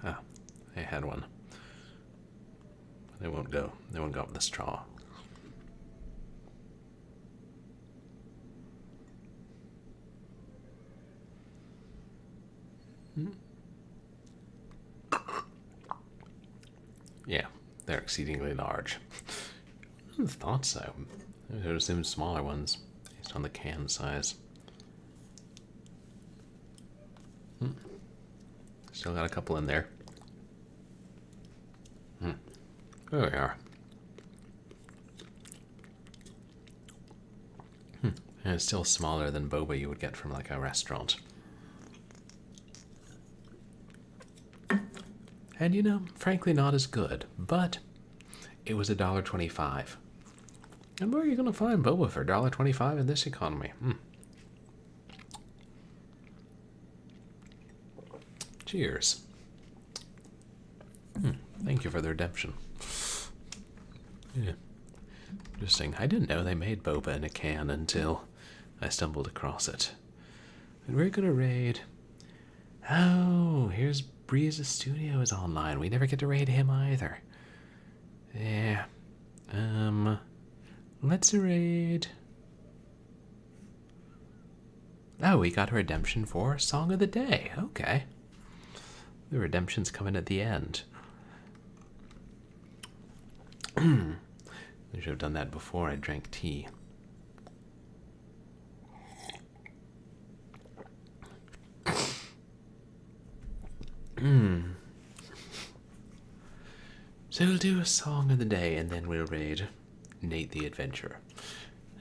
Ah, I had one. They won't go. They won't go up the straw. Yeah, they're exceedingly large. I thought so. I would assume smaller ones, based on the can size. Still got a couple in there. There we are. And it's still smaller than boba you would get from like a restaurant. And you know, frankly not as good, but it was $1.25. And where are you going to find boba for $1.25 in this economy? Cheers. Thank you for the redemption. Yeah. Interesting. I didn't know they made boba in a can until I stumbled across it. And we're going to raid... Oh, here's Breeze's Studio is online. We never get to raid him either. Yeah. Let's raid... Oh, we got a redemption for Song of the Day. Okay. The redemption's coming at the end. I should have done that before I drank tea. So we'll do a Song of the Day and then we'll raid Nate the Adventurer.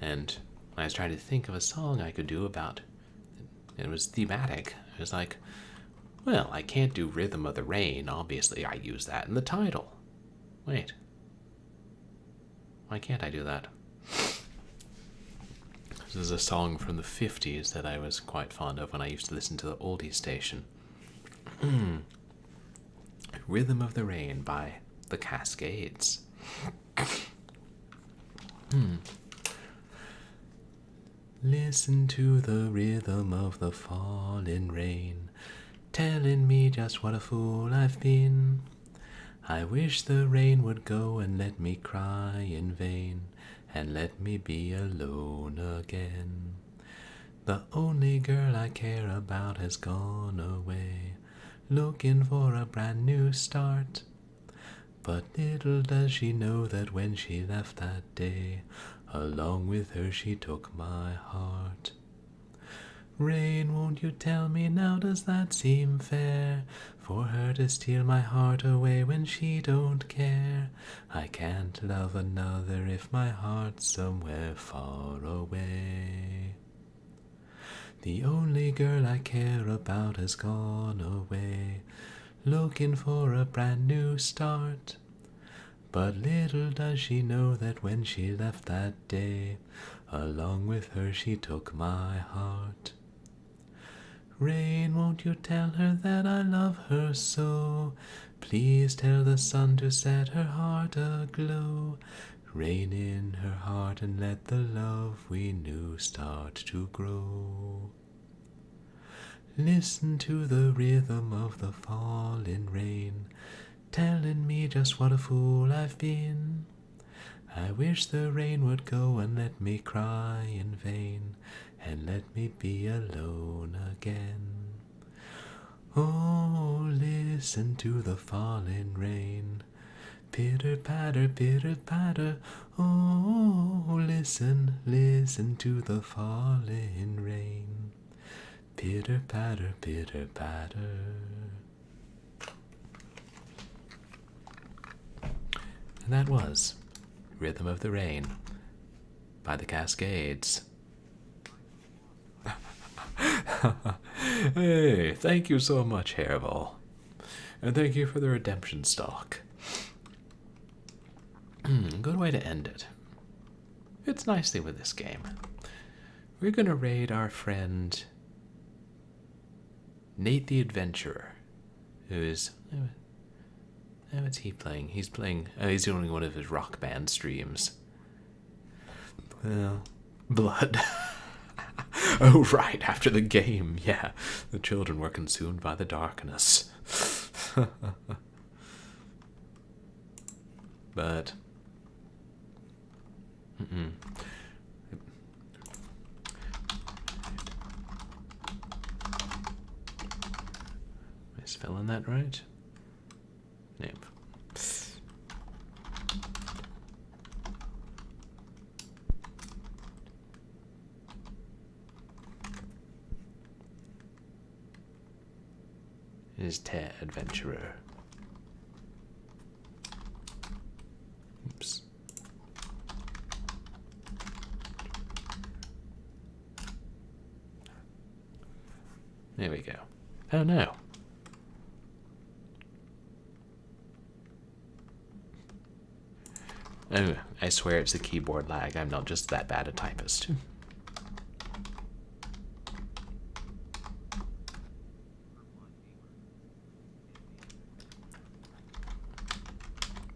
And I was trying to think of a song I could do about... It was thematic. I was like, well, I can't do Rhythm of the Rain. Obviously, I use that in the title. Wait. Why can't I do that? This is a song from the 50s that I was quite fond of when I used to listen to the oldie station. Rhythm of the Rain by the Cascades. Listen to the rhythm of the falling rain, telling me just what a fool I've been. I wish the rain would go and let me cry in vain, and let me be alone again. The only girl I care about has gone away, looking for a brand new start. But little does she know that when she left that day, along with her she took my heart. Rain, won't you tell me now, does that seem fair? For her to steal my heart away when she don't care. I can't love another if my heart's somewhere far away. The only girl I care about has gone away, looking for a brand new start. But little does she know that when she left that day, along with her she took my heart. Rain, won't you tell her that I love her so? Please tell the sun to set her heart aglow. Rain in her heart and let the love we knew start to grow. Listen to the rhythm of the falling rain, telling me just what a fool I've been. I wish the rain would go and let me cry in vain, and let me be alone again. Oh, listen to the falling rain, pitter patter, oh, listen, listen to the falling rain, pitter patter. And that was Rhythm of the Rain by the Cascades. Hey, thank you so much, Hairball. And thank you for the redemption stalk. Good way to end it. It's nicely with this game. We're going to raid our friend Nate the Adventurer, who is... what's he playing? He's playing... Oh, he's doing one of his rock band streams. Well, blood. Oh, right, after the game, yeah. The children were consumed by the darkness. But... Am I spelling that right? Nope. is Tear Adventurer. Oops. There we go. Oh no. Oh, I swear it's the keyboard lag. I'm not just that bad a typist.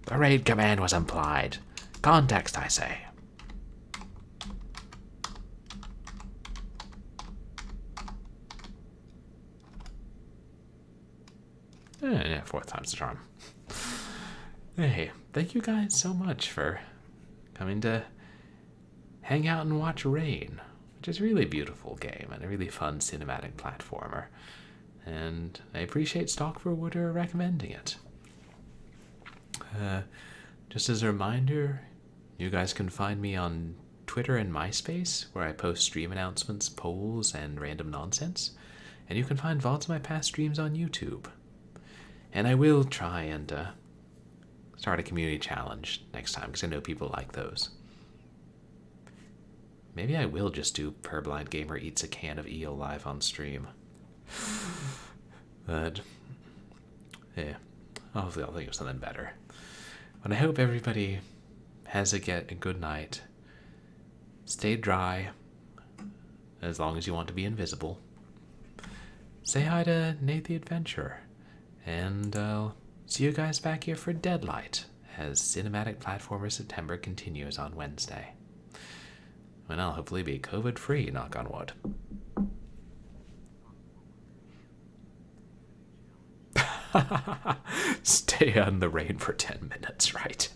The raid command was implied. Context, I say. Yeah, fourth time's the charm. Hey, thank you guys so much for coming to hang out and watch Rain, which is a really beautiful game and a really fun cinematic platformer. And I appreciate Stalk for recommending it. Just as a reminder, you guys can find me on Twitter and MySpace, where I post stream announcements, polls, and random nonsense. And you can find VODs of my past streams on YouTube. And I will try and start a community challenge next time, because I know people like those. Maybe I will just do Purblind Gamer Eats a Can of eel live on stream. But, yeah, hopefully I'll think of something better. But I hope everybody has a good night. Stay dry, as long as you want to be invisible. Say hi to Nate the Adventurer. And I'll see you guys back here for Deadlight, as Cinematic Platformer September continues on Wednesday. When I'll hopefully be COVID-free, knock on wood. Stay on the rain for 10 minutes, right?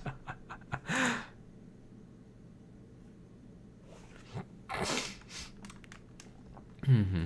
Mm-hmm.